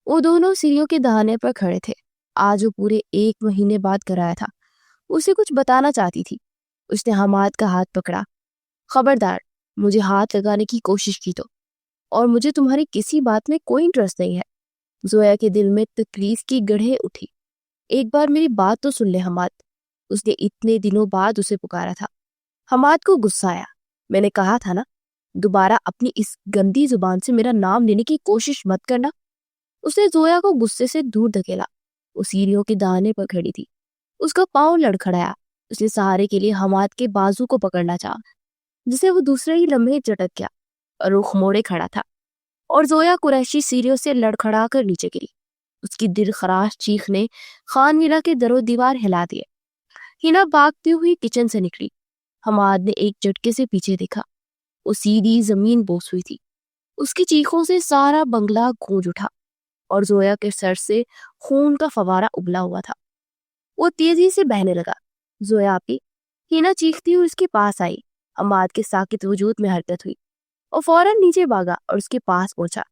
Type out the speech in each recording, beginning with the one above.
وہ دونوں سیڑھیوں کے دہانے پر کھڑے تھے. آج وہ پورے 1 مہینے بعد گھر آیا تھا. اسے کچھ بتانا چاہتی تھی. اس نے حماد کا ہاتھ پکڑا. خبردار مجھے ہاتھ لگانے کی کوشش کی تو، اور مجھے تمہاری کسی بات میں کوئی انٹرسٹ نہیں ہے. زویا کے دل میں تکلیف کی گڑھیں اٹھی. ایک بار میری بات تو سن لے حماد. اس نے اتنے دنوں بعد اسے پکارا تھا. حماد کو غصہ آیا. میں نے کہا تھا نا دوبارہ اپنی اس گندی زبان سے میرا نام لینے کی کوشش مت کرنا. اس نے زویا کو غصے سے دور دھکیلا. وہ سیڑھیوں کے دہانے پر کھڑی تھی. اس کا پاؤں لڑکھڑایا. اس نے سہارے کے لیے حماد کے بازو کو پکڑنا چاہا، جسے وہ دوسرے ہی لمحے جھٹک گیا اور رخ موڑے کھڑا تھا. اور زویا قریشی سیڑھیوں سے لڑکھڑا کر نیچے گری. اس کی دل خراش چیخ نے خان ویلا کے در و دیوار ہلا دیے. ہینا بھاگتی ہوئی کچن سے نکلی. حماد نے ایک جھٹکے سے پیچھے دیکھا. وہ سیدھی زمین بوس ہوئی تھی. اس کی چیخوں سے سارا بنگلہ گونج اٹھا اور زویا کے سر سے خون کا فوارہ ابلا ہوا تھا. وہ تیزی سے بہنے لگا. زویا آپی. ہینا چیختی ہوئی اس کے پاس آئی. حماد کے ساکت وجود میں حرکت ہوئی. وہ فوراً نیچے بھاگا اور اس کے پاس پہنچا.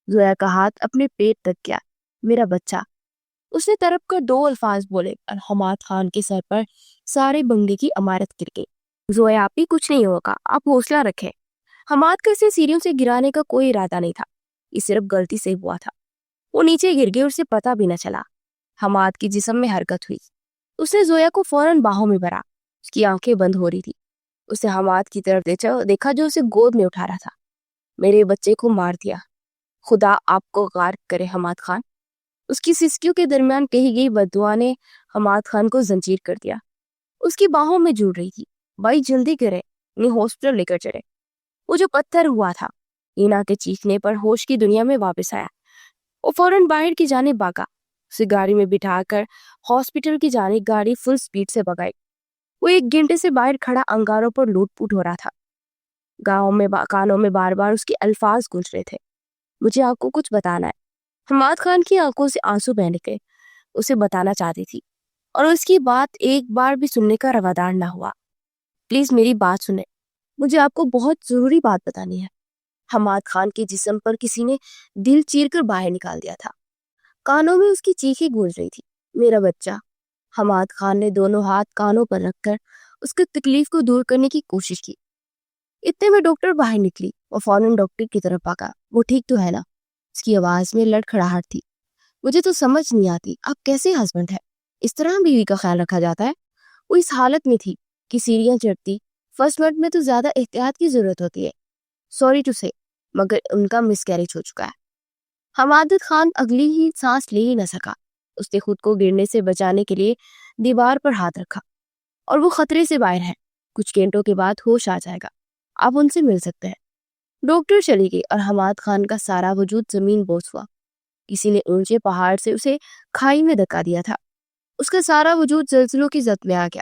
زویا کا ہاتھ اپنے پیٹ تک گیا. میرا بچہ. اس نے تڑپ کر 2 الفاظ بولے اور حماد خان کے سر پر سارے بنگلے کی عمارت گر گئی. زویا آپی کچھ نہیں ہوگا، آپ حوصلہ رکھیں. حماد کا اسے سیڑھیوں سے گرانے کا کوئی ارادہ نہیں تھا. یہ صرف غلطی سے ہوا تھا. وہ نیچے گر گئی اور اسے پتہ بھی نہ چلا. حماد کی جسم میں حرکت ہوئی. اس نے زویا کو فوراً باہوں میں بھرا. اس کی آنکھیں بند ہو رہی تھی. اس نے حماد کی طرف دیکھا جو اسے گود میں اٹھا رہا تھا. میرے بچے کو مار دیا. خدا آپ کو غارق کرے حماد خان. اس کی سسکیوں کے درمیان کہی گئی بددعا نے حماد خان کو زنجیر کر دیا. اس کی باہوں میں جڑ رہی تھی. بھائی جلدی کرے، انہیں ہاسپٹل لے کر چلے. وہ جو پتھر ہوا تھا ہینا کے چیخنے پر ہوش کی دنیا میں واپس آیا. وہ فوراً باہر کی جانب بھاگا. اسے گاڑی میں بٹھا کر ہاسپٹل کی جانب گاڑی فل سپیڈ سے بھگائی. وہ 1 گھنٹے سے باہر کھڑا انگاروں پر لوٹ پوٹ ہو رہا تھا. کانوں میں بار بار اس کے الفاظ گونج رہے تھے. مجھے آپ کو کچھ بتانا ہے. حماد خان کی آنکھوں سے آنسو بہنے گئے. اسے بتانا چاہتی تھی اور اس کی بات ایک بار بھی سننے کا روادار نہ ہوا. پلیز میری بات سنیں، مجھے آپ کو بہت ضروری بات بتانی ہے. حماد خان کے جسم پر کسی نے دل چیر کر باہر نکال دیا تھا. کانوں میں اس کی چیخیں گونج رہی تھی. میرا بچہ. حماد خان نے دونوں ہاتھ کانوں پر رکھ کر اس کی تکلیف کو دور کرنے کی کوشش کی. اتنے میں ڈاکٹر باہر نکلی. وہ فوراً ڈاکٹر کی طرف بھاگا. وہ ٹھیک تو ہے نا؟ اس کی آواز میں لڑکھڑاہٹ تھی. مجھے تو سمجھ نہیں آتی آپ کیسے ہسبینڈ ہے، اس طرح بیوی کا خیال رکھا جاتا ہے. وہ اس حالت میں تھی کہ سیڑھیاں چڑھتی. فرسٹ منتھ میں تو زیادہ احتیاط کی ضرورت ہوتی ہے. سوری ٹو سے، مگر ان کا مس کیریج ہو چکا ہے. حماد خان اگلی ہی سانس لے ہی نہ سکا. اس نے خود کو گرنے سے بچانے کے لیے دیوار پر ہاتھ رکھا. اور وہ خطرے سے باہر ہے. کچھ گھنٹوں کے بعد ہوش آ جائے گا. آپ ان سے مل سکتے ہیں. ڈاکٹر چلی گئی اور حماد خان کا سارا وجود زمین بوس ہوا. کسی نے اونچے پہاڑ سے اسے کھائی میں دھکا دیا تھا. اس کا سارا وجود زلزلوں کی زد میں آ گیا.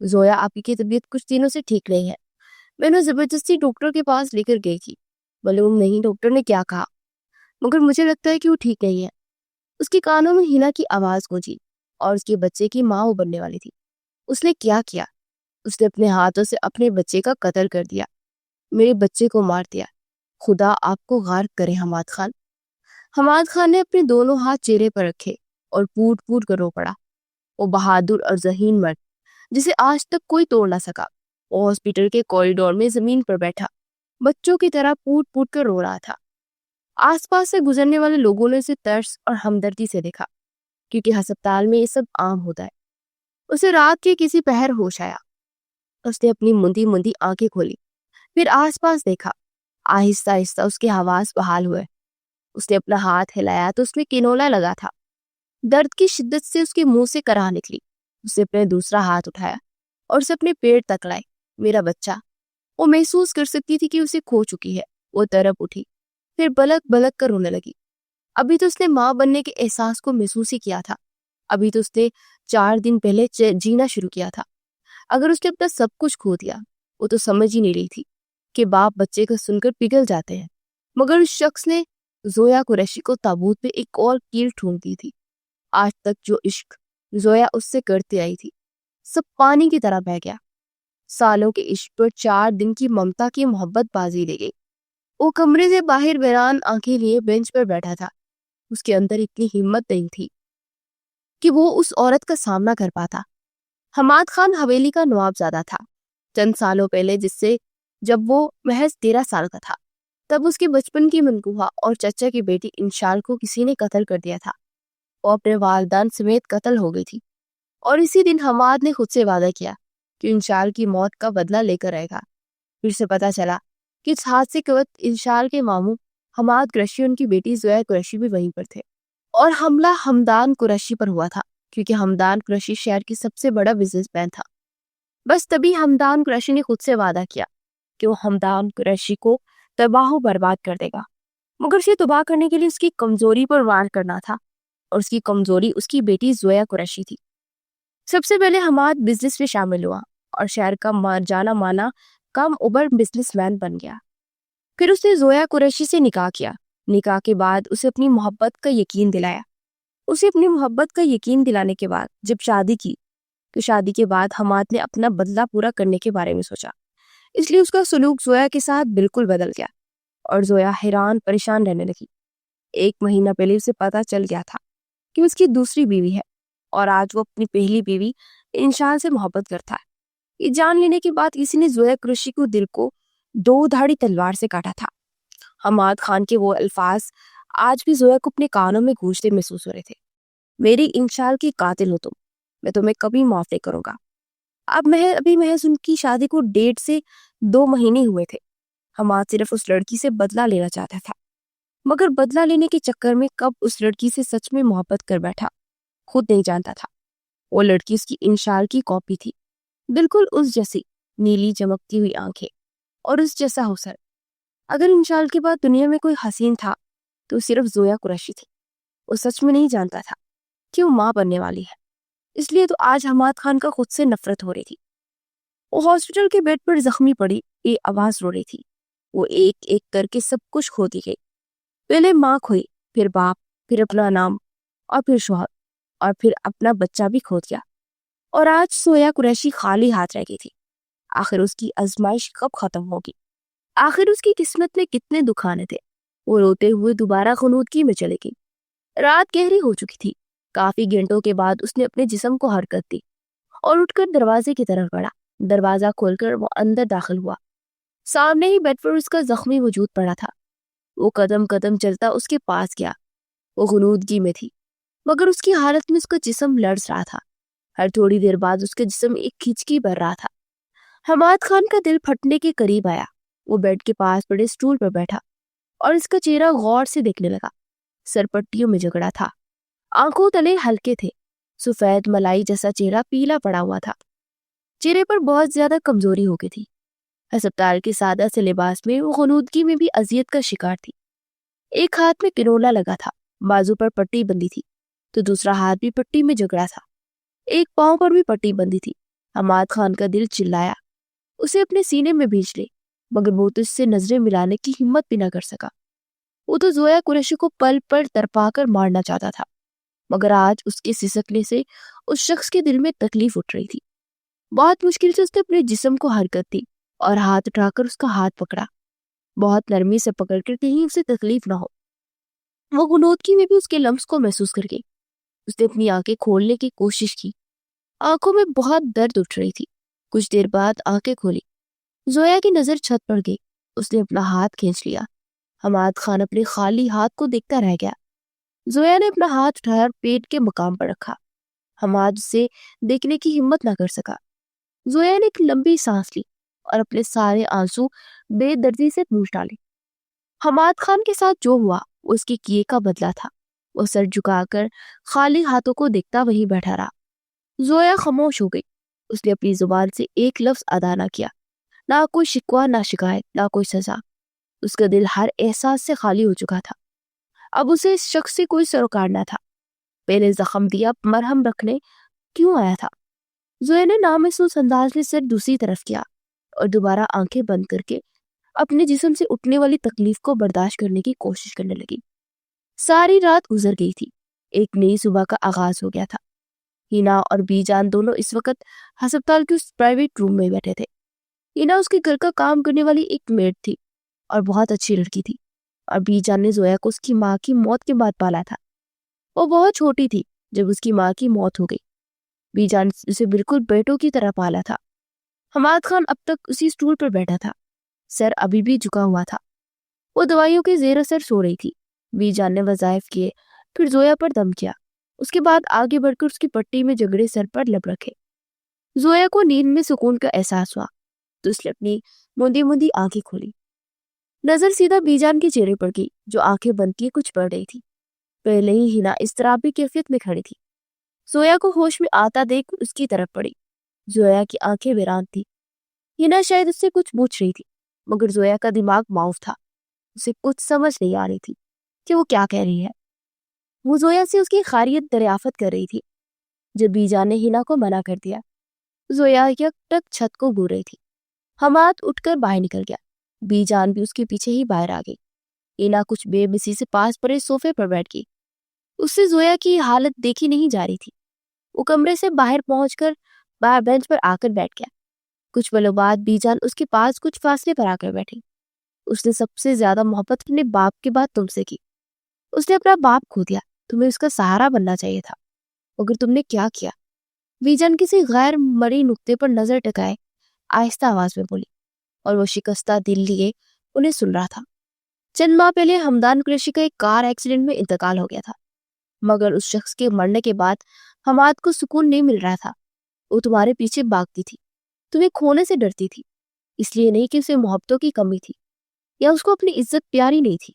زویا آپی کی طبیعت کچھ دنوں سے ٹھیک نہیں ہے. میں نے زبردستی ڈاکٹر کے پاس لے کر گئی تھی. معلوم نہیں ڈاکٹر نے کیا کہا، مگر مجھے لگتا ہے کہ وہ ٹھیک نہیں ہے. اس کے کانوں میں ہینا کی آواز گونجی اور اس کے بچے کی ماں وہ بننے والی تھی. اس نے کیا کیا؟ اس نے اپنے ہاتھوں سے اپنے بچے کا قتل کر دیا. میرے بچے کو مار دیا. خدا آپ کو غارق کرے حماد خان. حماد خان نے اپنے دونوں ہاتھ چہرے پر رکھے اور پوٹ پوٹ کر رو پڑا. وہ بہادر اور ذہین مرد جسے آج تک کوئی توڑ نہ سکا. وہ ہاسپٹل کے کوریڈور میں زمین پر بیٹھا بچوں کی طرح پوٹ پوٹ کر رو رہا تھا. آس پاس سے گزرنے والے لوگوں نے اسے ترس اور ہمدردی سے دیکھا، کیونکہ ہسپتال میں یہ سب عام ہوتا ہے. اسے رات کے کسی پہر ہوش آیا. اس نے اپنی مندی مندی آنکھیں کھولی، پھر آس پاس دیکھا. آہستہ آہستہ اس کے حواس بحال ہوئے. اس نے اپنا ہاتھ ہلایا تو اس میں کنولا لگا تھا. درد کی شدت سے اس کے منہ سے کراہ نکلی. اس نے اپنے دوسرا ہاتھ اٹھایا اور اسے اپنے پیٹ تک لائے. میرا بچہ. وہ محسوس کر سکتی تھی کہ اسے کھو چکی ہے. وہ تڑپ اٹھی، پھر بلک بلک کر رونے لگی. ابھی تو اس نے ماں بننے کے احساس کو محسوس ہی کیا تھا. ابھی تو اس نے 4 دن پہلے جینا شروع کیا تھا. اگر اس نے اپنا سب کچھ کھو دیا. وہ تو سمجھ ہی نہیں رہی تھی کہ باپ بچے کو سن کر پگھل جاتے ہیں. مگر اس شخص نے زویا قریشی کو تابوت میں ایک اور کیل ٹھونک دی تھی. آج تک جو عشق زویا اس سے کرتی آئی تھی سب پانی کی طرح بہہ گیا. سالوں کے عشق پر 4 دن کی ممتا کی محبت بازی لے گئی. وہ کمرے سے باہر ویران آنکھیں لیے بینچ پر بیٹھا تھا. اس کے اندر اتنی ہمت نہیں تھی کہ وہ اس عورت کا سامنا کر پاتا۔ حماد خان حویلی کا نوابزادہ تھا چند سالوں پہلے، جس سے جب وہ محض 13 سال کا تھا تب اس کے بچپن کی منقوہ اور چچا کی بیٹی انشال کو کسی نے قتل کر دیا تھا۔ وہ اپنے والدین سمیت قتل ہو گئی تھی، اور اسی دن حماد نے خود سے وعدہ کیا کہ انشال کی موت کا بدلہ لے کر آئے گا۔ پھر سے پتا چلا کہ اس حادثے کے وقت انشال کے ماموں حماد قریشی، ان کی بیٹی زویا قریشی بھی وہیں پر تھے، اور حملہ حمدان قریشی پر ہوا تھا کیونکہ حمدان قریشی شہر کی سب سے بڑا بزنس مین تھا۔ بس تبھی حمدان قریشی نے خود سے وعدہ کیا کہ وہ حمدان قریشی کو تباہ و برباد کر دے گا، مگر اسے تباہ کرنے کے لیے اس کی کمزوری پر وار کرنا تھا، اور اس کی کمزوری اس کی بیٹی زویا قریشی تھی۔ سب سے پہلے حماد بزنس میں شامل ہوا اور شہر کا جانا مانا کم عمر بزنس مین بن گیا۔ پھر اس نے زویا قریشی سے نکاح کیا۔ نکاح کے بعد اسے اپنی محبت کا یقین دلایا۔ اسے اپنی محبت کا یقین دلانے کے بعد جب شادی کی تو شادی کے بعد حماد نے اپنا بدلہ پورا کرنے کے بارے میں سوچا، اس لیے اس کا سلوک زویا کے ساتھ بالکل بدل گیا اور زویا حیران پریشان رہنے لگی۔ 1 مہینہ پہلے اسے پتا چل گیا تھا کہ اس کی دوسری بیوی ہے، اور آج وہ اپنی پہلی بیوی انشال سے محبت کرتا ہے۔ یہ جان لینے کے بعد کسی نے زویا قریشی کو دل کو 2 دھاڑی تلوار سے کاٹا تھا۔ حماد خان کے وہ الفاظ آج بھی زویا کو اپنے کانوں میں گونجتے محسوس ہو رہے تھے، میری انشال کی قاتل ہو تم، میں تمہیں کبھی معاف نہیں کروں گا۔ ابھی محض ان کی شادی کو 1.5 سے 2 مہینے ہوئے تھے۔ حماد صرف اس لڑکی سے بدلہ لینا چاہتا تھا، مگر بدلہ لینے کے چکر میں کب اس لڑکی سے سچ میں محبت کر بیٹھا خود نہیں جانتا تھا۔ وہ لڑکی اس کی انشال کی کاپی تھی، بالکل اس جیسی نیلی چمکتی ہوئی آنکھیں اور اس جیسا حسن۔ اگر انشال کے بعد دنیا میں کوئی حسین تھا تو صرف زویا قریشی تھی۔ وہ سچ میں نہیں جانتا تھا کہ وہ ماں بننے والی ہے، اس لیے تو آج حماد خان کا خود سے نفرت ہو رہی تھی۔ وہ ہاسپٹل کے بیڈ پر زخمی پڑی یہ آواز رو رہی تھی۔ وہ ایک ایک کر کے سب کچھ کھوتی گئی، پہلے ماں کھوئی، پھر باپ، پھر اپنا نام، اور پھر شوہر، اور پھر اپنا بچہ بھی کھو دیا، اور آج زویا قریشی خالی ہاتھ رہ گئی تھی۔ آخر اس کی آزمائش کب ختم ہوگی؟ آخر اس کی قسمت میں کتنے دکھ آنے تھے؟ وہ روتے ہوئے دوبارہ خنودگی میں چلے گئی۔ رات گہری ہو چکی تھی۔ کافی گھنٹوں کے بعد اس نے اپنے جسم کو حرکت دی اور اٹھ کر دروازے کی طرف بڑھا۔ دروازہ کھول کر وہ اندر داخل ہوا۔ سامنے ہی بیڈ پر اس کا زخمی وجود پڑا تھا۔ وہ قدم قدم چلتا اس کے پاس گیا۔ وہ غنودگی میں تھی، مگر اس کی حالت میں اس کا جسم لرز رہا تھا۔ ہر تھوڑی دیر بعد اس کا جسم ایک کھچکی بھر رہا تھا۔ حماد خان کا دل پھٹنے کے قریب آیا۔ وہ بیڈ کے پاس پڑے سٹول پر بیٹھا اور اس کا چہرہ غور سے دیکھنے لگا۔ سر پٹیوں میں جگڑا تھا، آنکھوں تلے ہلکے تھے، سفید ملائی جیسا چہرہ پیلا پڑا ہوا تھا۔ چہرے پر بہت زیادہ کمزوری ہو گئی تھی۔ ہسپتال کے سادہ سے لباس میں وہ غنودگی میں بھی اذیت کا شکار تھی۔ ایک ہاتھ میں کنولا لگا تھا، بازو پر پٹی بندھی تھی تو دوسرا ہاتھ بھی پٹی میں جگڑا تھا۔ ایک پاؤں پر بھی پٹی بندھی تھی۔ حماد خان کا دل چلایا، اسے اپنے سینے میں بھیج لے، مگر وہ تو اس سے نظریں ملانے کی ہمت بھی نہ کر سکا۔ وہ تو زویا قریشی کو پل پل تڑپا کر مارنا چاہتا تھا، مگر آج اس کے سسکنے سے اس شخص کے دل میں تکلیف اٹھ رہی تھی۔ بہت مشکل سے اس نے اپنے جسم کو حرکت دی اور ہاتھ اٹھا کر اس کا ہاتھ پکڑا، بہت نرمی سے پکڑ کر کہیں اسے تکلیف نہ ہو۔ وہ غنودگی میں بھی اس کے لمس کو محسوس کر گئی۔ اس نے اپنی آنکھیں کھولنے کی کوشش کی، آنکھوں میں بہت درد اٹھ رہی تھی۔ کچھ دیر بعد آنکھیں کھولی، زویا کی نظر چھت پر گئی۔ اس نے اپنا ہاتھ کھینچ لیا۔ حماد خان اپنے خالی ہاتھ کو دیکھتا رہ گیا۔ زویا نے اپنا ہاتھ اٹھایا اور پیٹ کے مقام پر رکھا۔ حماد اسے دیکھنے کی ہمت نہ کر سکا۔ زویا نے ایک لمبی سانس لی اور اپنے سارے آنسو بے دردی سے پوچھ ڈالے۔ حماد خان کے ساتھ جو ہوا وہ اس کے کیے کا بدلہ تھا۔ وہ سر جھکا کر خالی ہاتھوں کو دیکھتا وہیں بیٹھا رہا۔ زویا خاموش ہو گئی۔ اس نے اپنی زبان سے ایک لفظ ادا نہ کیا، نہ کوئی شکوہ، نہ شکایت، نہ کوئی سزا۔ اس کا دل ہر احساس سے خالی ہو چکا تھا۔ اب اسے اس شخص سے کوئی سروکار نہ تھا۔ پہلے زخم دیا مرہم رکھنے کیوں آیا تھا؟ زویا نے نامحسوس انداز میں سر دوسری طرف کیا اور دوبارہ آنکھیں بند کر کے اپنے جسم سے اٹھنے والی تکلیف کو برداشت کرنے کی کوشش کرنے لگی۔ ساری رات گزر گئی تھی، ایک نئی صبح کا آغاز ہو گیا تھا۔ ہینا اور بی جان دونوں اس وقت ہسپتال کے اس پرائیویٹ روم میں بیٹھے تھے۔ ہینا اس کے گھر کا کام کرنے والی ایک میڈ تھی اور بہت اچھی لڑکی تھی، اور بی جان نے زویا کو اس کی ماں کی موت کے بعد پالا تھا۔ وہ بہت چھوٹی تھی جب اس کی ماں کی موت ہو گئی۔ بیجان اسے بالکل بیٹوں کی طرح پالا تھا۔ حماد خان اب تک اسی سٹول پر بیٹھا تھا، سر ابھی بھی جھکا ہوا تھا۔ وہ دوائیوں کے زیر اثر سو رہی تھی۔ بیجان نے وظائف کیے، پھر زویا پر دم کیا، اس کے بعد آگے بڑھ کر اس کی پٹی میں جگڑے سر پر لب رکھے۔ زویا کو نیند میں سکون کا احساس ہوا تو اس نے اپنی موندی موندی آنکھیں کھولی۔ نظر سیدھا بیجان کے چہرے پر گئی جو آنکھیں بند کیے کچھ پڑھ رہی تھی۔ پہلے ہی ہنا اضطرابی کیفیت میں کھڑی تھی۔ زویا کو ہوش میں آتا دیکھ اس کی طرف پڑی۔ زویا کی آنکھیں ویران تھی۔ ہنا شاید اس سے کچھ پوچھ رہی تھی، مگر زویا کا دماغ معاف تھا، اسے کچھ سمجھ نہیں آ رہی تھی کہ وہ کیا کہہ رہی ہے۔ وہ زویا سے اس کی خیریت دریافت کر رہی تھی جب بیجان نے ہنا کو منع کر دیا۔ زویا یک ٹک چھت کو گھور رہی تھی۔ حماد اٹھ کر باہر نکل گیا، بیجان بھی اس کے پیچھے ہی باہر آ گئی۔ ہنا کچھ بے بسی سے پاس پڑے صوفے پر بیٹھ گئی۔ اس سے زویا کی حالت دیکھی نہیں جا رہی تھی۔ وہ کمرے سے باہر پہنچ کر باہر بینچ پر آ کر بیٹھ گیا۔ کچھ پلوں بعد بیجان اس کے پاس کچھ فاصلے پر آ کر بیٹھی۔ اس نے سب سے زیادہ محبت اپنے باپ کے بعد تم سے کی۔ اس نے اپنا باپ کھو دیا، تمہیں اس کا سہارا بننا چاہیے تھا، مگر تم نے کیا کیا؟ بیجان کسی غیر مرئی نقطے پر نظر ٹکائے آہستہ آواز میں بولی، اور وہ شکستہ دل لیے انہیں سن رہا تھا۔ چند ماہ پہلے حمدان قریشی کا ایک کار ایکسیڈنٹ میں انتقال ہو گیا تھا، مگر اس شخص کے مرنے کے بعد حماد کو سکون نہیں مل رہا تھا۔ وہ تمہارے پیچھے بھاگتی تھی، تمہیں کھونے سے ڈرتی تھی، اس لیے نہیں کہ اسے محبتوں کی کمی تھی یا اس کو اپنی عزت پیاری نہیں تھی،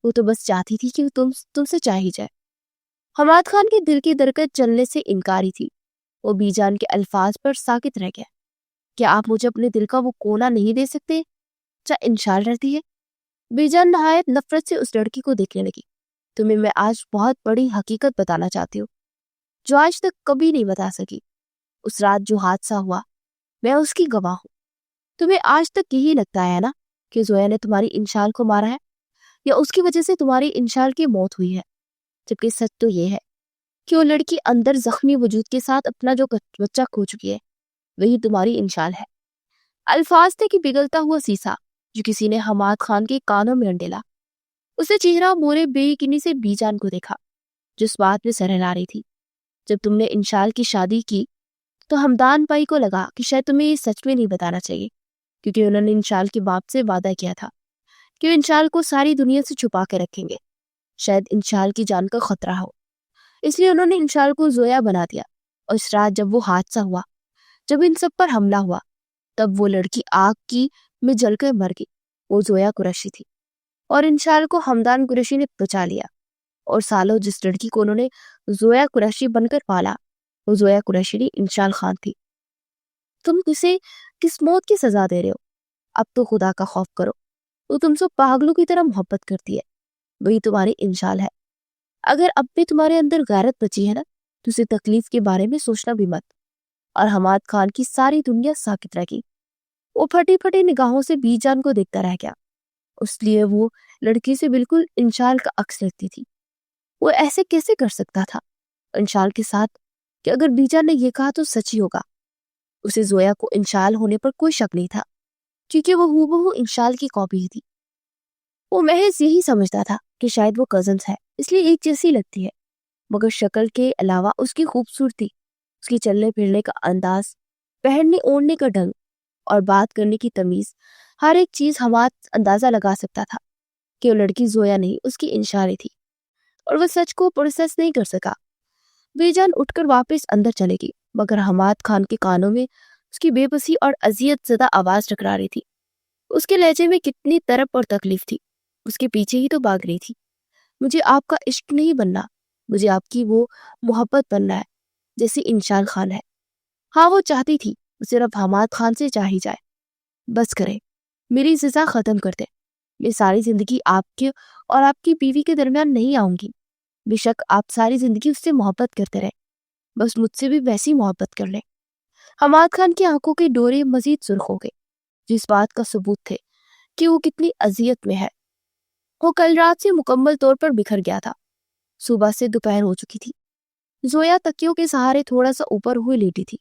وہ تو بس چاہتی تھی کہ تم سے چاہی جائے۔ حماد خان کے دل کی دھڑکن چلنے سے انکاری تھی۔ وہ بیجان کے الفاظ پر ساکت رہ گیا۔ کیا آپ مجھے اپنے دل کا وہ کونا نہیں دے سکتے جو انشال رہتی ہے؟ بیجان نہایت نفرت سے اس لڑکی کو دیکھنے لگی۔ تمہیں میں آج بہت بڑی حقیقت بتانا چاہتی ہوں جو آج تک کبھی نہیں بتا سکی۔ اس رات جو حادثہ ہوا میں اس کی گواہ ہوں۔ تمہیں آج تک یہی لگتا ہے نا کہ زویا نے تمہاری انشال کو مارا ہے یا اس کی وجہ سے تمہاری انشال کی موت ہوئی ہے، جبکہ سچ تو یہ ہے کہ وہ لڑکی اندر زخمی وجود کے ساتھ اپنا جو بچہ کھو چکی ہے وہی تمہاری انشال ہے۔ الفاظ تھے کہ پگھلتا ہوا سیسا جو کسی نے حماد خان کے کانوں میں انڈیلا۔ اسے چہرہ مورے بے یقینی سے بیجان کو دیکھا جو اس بات میں سر ہلا رہی تھی۔ جب تم نے انشال کی شادی کی تو حمدان بھائی کو لگا کہ شاید تمہیں یہ سچ میں نہیں بتانا چاہیے، کیونکہ انہوں نے انشال کے باپ سے وعدہ کیا تھا کہ وہ انشال کو ساری دنیا سے چھپا کے رکھیں گے، شاید انشال کی جان کا خطرہ ہو، اس لیے انہوں نے انشال کو زویا بنا دیا۔ اور اس رات جب وہ حادثہ ہوا، جب ان سب پر حملہ ہوا، تب وہ لڑکی آگ کی میں جل کر مر گئی۔ وہ زویا قریشی تھی اور انشال کو حمدان قریشی نے بچا لیا، اور سالوں جس لڑکی کو انہوں نے زویا قریشی بن کر پالا وہ زویا قریشی نہیں انشال خان تھی۔ تم اسے کس موت کی سزا دے رہے ہو؟ اب تو خدا کا خوف کرو، وہ تم سے پاگلوں کی طرح محبت کرتی ہے، وہی تمہاری انشال ہے۔ اگر اب بھی تمہارے اندر غیرت بچی ہے نا تو اسے تکلیف کے بارے میں سوچنا بھی مت۔ اور حماد خان کی ساری دنیا ساکت رہ گئی۔ وہ پھٹی پھٹی نگاہوں سے بیجان کو دیکھتا رہ گیا، اس لیے وہ لڑکی سے بالکل انشال کا عکس لگتی تھی۔ وہ ایسے کیسے کر سکتا تھا انشال کے ساتھ کہ اگر بیجان نے یہ کہا تو سچ ہی ہوگا۔ اسے زویا کو انشال ہونے پر کوئی شک نہیں تھا کیونکہ وہ ہو انشال کی کاپی ہی تھی۔ وہ محض یہی سمجھتا تھا کہ شاید وہ کزنز ہے اس لیے ایک جیسی لگتی ہے، مگر شکل کے علاوہ اس کی خوبصورتی، اس کی چلنے پھرنے کا انداز، پہننے اوڑھنے کا ڈھنگ اور بات کرنے کی تمیز، ہر ایک چیز حماد اندازہ لگا سکتا تھا کہ وہ لڑکی زویا نہیں اس کی انشال تھی، اور وہ سچ کو پروسیس نہیں کر سکا۔ بیجان اٹھ کر واپس اندر چلے گی، مگر حماد خان کے کانوں میں اس کی بے بسی اور اذیت زدہ آواز ٹکرا رہی تھی۔ اس کے لہجے میں کتنی طرب اور تکلیف تھی، اس کے پیچھے ہی تو بھاگ رہی تھی۔ مجھے آپ کا عشق نہیں بننا، مجھے آپ کی وہ محبت بننا ہے جیسی انشال خان ہے۔ ہاں وہ چاہتی تھی صرف حماد خان سے چاہی جائے۔ بس کرے، میری سزا ختم کر دے، میں ساری زندگی آپ کے اور آپ کی بیوی کے درمیان نہیں آؤں گی۔ بے شک آپ ساری زندگی اس سے محبت کرتے رہے، بس مجھ سے بھی ویسی محبت کر لیں۔ حماد خان کی آنکھوں کے ڈورے مزید سرخ ہو گئے، جس بات کا ثبوت تھے کہ وہ کتنی اذیت میں ہے۔ وہ کل رات سے مکمل طور پر بکھر گیا تھا۔ صبح سے دوپہر ہو چکی تھی۔ زویا تکیوں کے سہارے تھوڑا سا اوپر ہوئے لیٹی تھی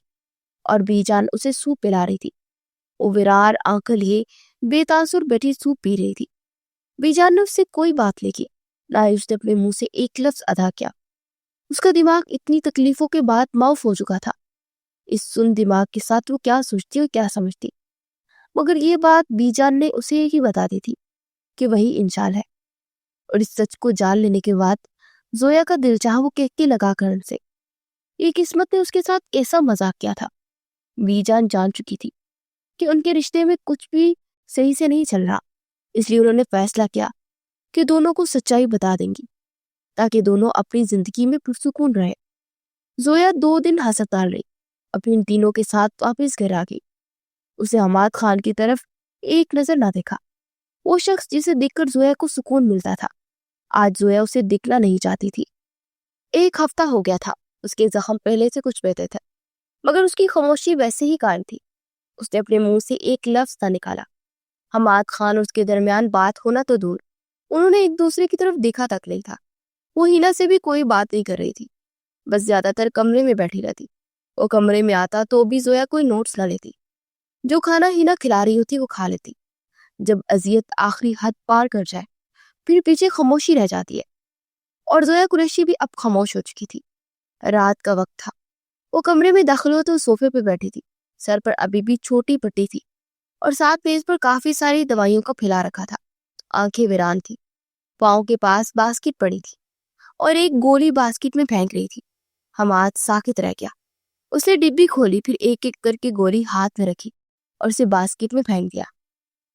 اور بیجان اسے سوپ پلا رہی تھی۔ وہ ویرار آنکھیں لیے بے تاثر بیٹھی سوپ پی رہی تھی۔ بیجان نے اس سے کوئی بات نہیں کی، نہ ہی اس نے اپنے منہ سے ایک لفظ ادا کیا۔ اس کا دماغ اتنی تکلیفوں کے بعد معاف ہو چکا تھا۔ اس سن دماغ کے ساتھ وہ کیا سوچتی اور کیا سمجھتی، مگر یہ بات بی جان نے اسے ہی بتا دی تھی کہ وہی انشال ہے۔ اور اس سچ کو جان لینے کے بعد زویا کا دل چاہا وہ کہنے لگا کرن سے، یہ قسمت نے اس کے ساتھ کیسا مذاق کیا تھا۔ بی جان چکی تھی کہ ان کے رشتے میں کچھ بھی صحیح سے نہیں چل رہا، اس لیے انہوں نے فیصلہ کیا کہ دونوں کو سچائی بتا دیں گی تاکہ دونوں اپنی زندگی میں پرسکون رہے۔ زویا 2 دن ہسپتال رہی، اپنے دینوں کے ساتھ واپس گھر آ گئی۔ اسے حماد خان کی طرف ایک نظر نہ دیکھا، وہ شخص جسے دیکھ کر زویا کو سکون ملتا تھا۔ آج زویا اسے دیکھنا نہیں چاہتی تھی۔ 1 ہفتہ ہو گیا تھا، اس کے زخم پہلے سے کچھ بہتر تھے، مگر اس کی خاموشی ویسے ہی قائم تھی۔ اس نے اپنے منہ سے ایک لفظ نہ نکالا۔ حماد خان اور اس کے درمیان بات ہونا تو دور، انہوں نے ایک دوسرے کی طرف دیکھا تک نہیں تھا۔ وہ ہینا سے بھی کوئی بات نہیں کر رہی تھی، بس زیادہ تر کمرے میں بیٹھی رہتی۔ وہ کمرے میں آتا تو بھی زویا کوئی نوٹس نہ لیتی، جو کھانا ہینا کھلا رہی ہوتی وہ کھا لیتی۔ جب اذیت آخری حد پار کر جائے پھر پیچھے خاموشی رہ جاتی ہے، اور زویا قریشی بھی اب خاموش ہو چکی تھی۔ رات کا وقت تھا، وہ کمرے میں داخل ہو تو صوفے پہ بیٹھی تھی، سر پر ابھی بھی چھوٹی پٹی تھی اور ساتھ میز پر کافی ساری دوائیوں کا پھیلا رکھا تھا۔ آنکھیں ویران تھی، پاؤں کے پاس باسکٹ پڑی تھی اور ایک گولی باسکٹ میں پھینک رہی تھی۔ حماد ساکت رہ گیا، اس نے ڈبی کھولی، پھر ایک ایک کر کے گولی ہاتھ میں رکھی اور اسے باسکٹ میں پھینک دیا۔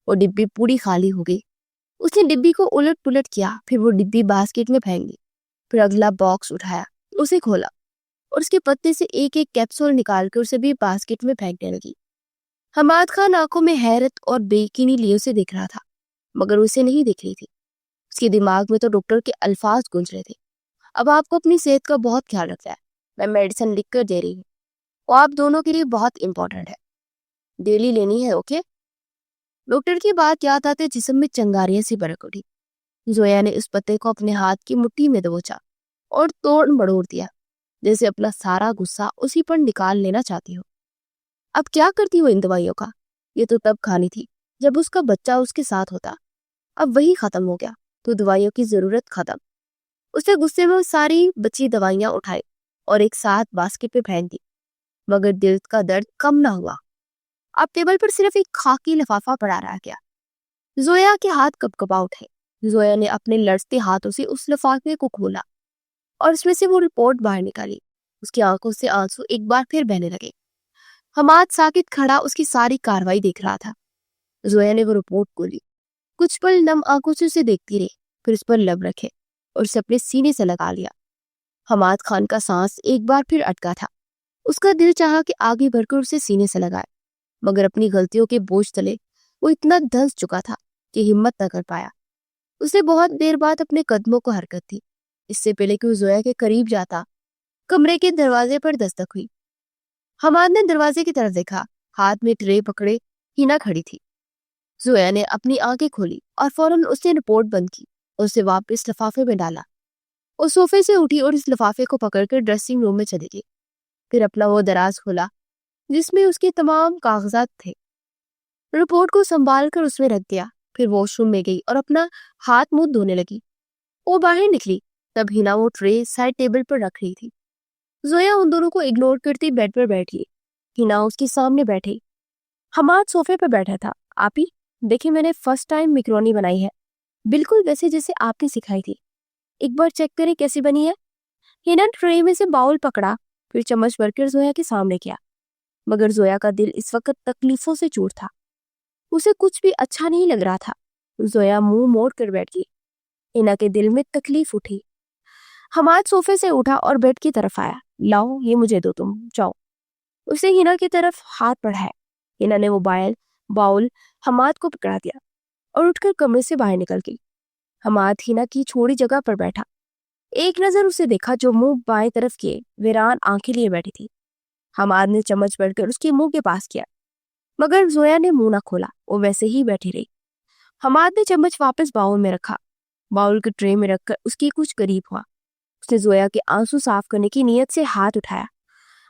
وہ ڈبی پوری خالی ہو گئی۔ اس نے ڈبی کو الٹ پلٹ کیا، پھر وہ ڈبی باسکٹ میں پھینک دی، پھر اگلا باکس اٹھایا، اسے کھولا اور اس کے پتے سے ایک ایک کیپسول نکال کر اسے بھی باسکٹ میں پھینکنے لگی۔ حماد خان آنکھوں میں حیرت اور بے یقینی لیے اسے دیکھ رہا تھا، مگر اسے نہیں دیکھ رہی تھی۔ اس کے دماغ میں تو ڈاکٹر کے الفاظ گونج رہے تھے، اب آپ کو اپنی صحت کا بہت خیال رکھنا ہے، میں میڈیسن لکھ کر دے رہی ہوں، وہ آپ دونوں کے لیے بہت امپورٹنٹ ہے، ڈیلی لینی ہے، اوکے؟ ڈاکٹر کی بات یاد آتے جسم میں چنگاریاں سی برک اٹھی۔ زویا نے اس پتے کو اپنے ہاتھ کی مٹھی میں دبوچا اور توڑ مڑوڑ دیا، جیسے اپنا سارا غصہ اسی پر نکال لینا چاہتی ہو۔ اب کیا کرتی ہو ان دوائیوں کا؟ یہ تو تب کھانی تھی جب اس کا بچہ اس کے ساتھ ہوتا، اب وہی ختم ہو گیا تو دوائیوں کی ضرورت ختم۔ اس نے غصے میں ساری بچی دوائیاں اٹھائی اور ایک ساتھ باسکٹ پہ پھینک دی، مگر دل کا درد کم نہ ہوا۔ اب ٹیبل پر صرف ایک خاکی لفافہ پڑا رہ گیا۔ زویا کے ہاتھ کپکپا اٹھے۔ زویا نے اپنے لرزتے ہاتھوں سے اس لفافے کو کھولا اور اس میں سے وہ رپورٹ باہر نکالی۔ اس کی آنکھوں سے آنسو ایک بار پھر بہنے لگے۔ حماد ساکت کھڑا اس کی ساری کاروائی دیکھ رہا تھا۔ زویا نے وہ رپورٹ کھولی، کچھ پل نم آنکھوں سے اسے دیکھتی رہی، پھر اس پر لب رکھے اور اسے اپنے سینے سے لگا لیا۔ حماد خان کا سانس ایک بار پھر اٹکا تھا۔ اس کا دل چاہا کہ آگے بڑھ کر اسے سینے سے لگائے، مگر اپنی غلطیوں کے بوجھ تلے وہ اتنا دھنس چکا تھا کہ ہمت نہ کر پایا۔ اسے بہت دیر بعد اپنے قدموں کو حرکت تھی۔ اس سے پہلے کہ وہ زویا کے قریب جاتا، کمرے کے دروازے پر دستک ہوئی۔ حماد نے دروازے کی طرف دیکھا، ہاتھ میں ٹرے پکڑے ہینا کھڑی تھی۔ زویا نے اپنی آنکھیں کھولی اور فوراً اس نے رپورٹ بند کی اور اسے واپس لفافے میں ڈالا۔ وہ صوفے سے اٹھی اور اس لفافے کو پکڑ کر ڈریسنگ روم میں چلی گئی، پھر اپنا وہ دراز کھولا جس میں اس کے تمام کاغذات تھے، رپورٹ کو سنبھال کر اس میں رکھ دیا، پھر واش روم میں گئی اور اپنا ہاتھ منہ دھونے لگی۔ وہ باہر نکلی تب ہینا وہ ٹرے سائڈ ٹیبل پر رکھ رہی تھی۔ زویا ان دونوں کو اگنور کرتی بیڈ پر بیٹھ گئی۔ ہینا اس کے سامنے بیٹھی۔ حماد صوفے پر بیٹھا تھا۔ آپی دیکھیں، میں نے فرسٹ ٹائم میکرونی بنائی ہے، بالکل ویسے جیسے آپ نے سکھائی تھی، ایک بار چیک کریں کیسی بنی ہے۔ ہینا ٹرے میں سے باؤل پکڑا، پھر چمچ بھر کر زویا کے سامنے کیا، مگر زویا کا دل اس وقت تکلیفوں سے چور تھا، اسے کچھ بھی اچھا نہیں لگ رہا تھا۔ زویا منہ موڑ کر بیٹھ گئی۔ ہینا کے دل میں تکلیف اٹھی۔ حماد صوفے سے اٹھا اور بیڈ کی طرف آیا۔ لاؤ یہ مجھے دو، تم جاؤ۔ اسے ہینا کی طرف ہاتھ بڑھایا۔ ہینا نے وہ باؤل حماد کو پکڑا دیا اور اٹھ کر کمرے سے باہر نکل گئی۔ حماد ہینا کی چھوڑی جگہ پر بیٹھا، ایک نظر اسے دیکھا جو منہ بائیں طرف کیے ویران آنکھیں لیے بیٹھی تھی۔ حماد نے چمچ بڑھ کر اس کے منہ کے پاس کیا، مگر زویا نے منہ نہ کھولا، وہ ویسے ہی بیٹھی رہی۔ حماد نے چمچ واپس باؤل میں رکھا، باؤل کے ٹرے میں رکھ کر اس کے کچھ قریب ہوا۔ اس نے زویا کے آنسو صاف کرنے کی نیت سے ہاتھ اٹھایا،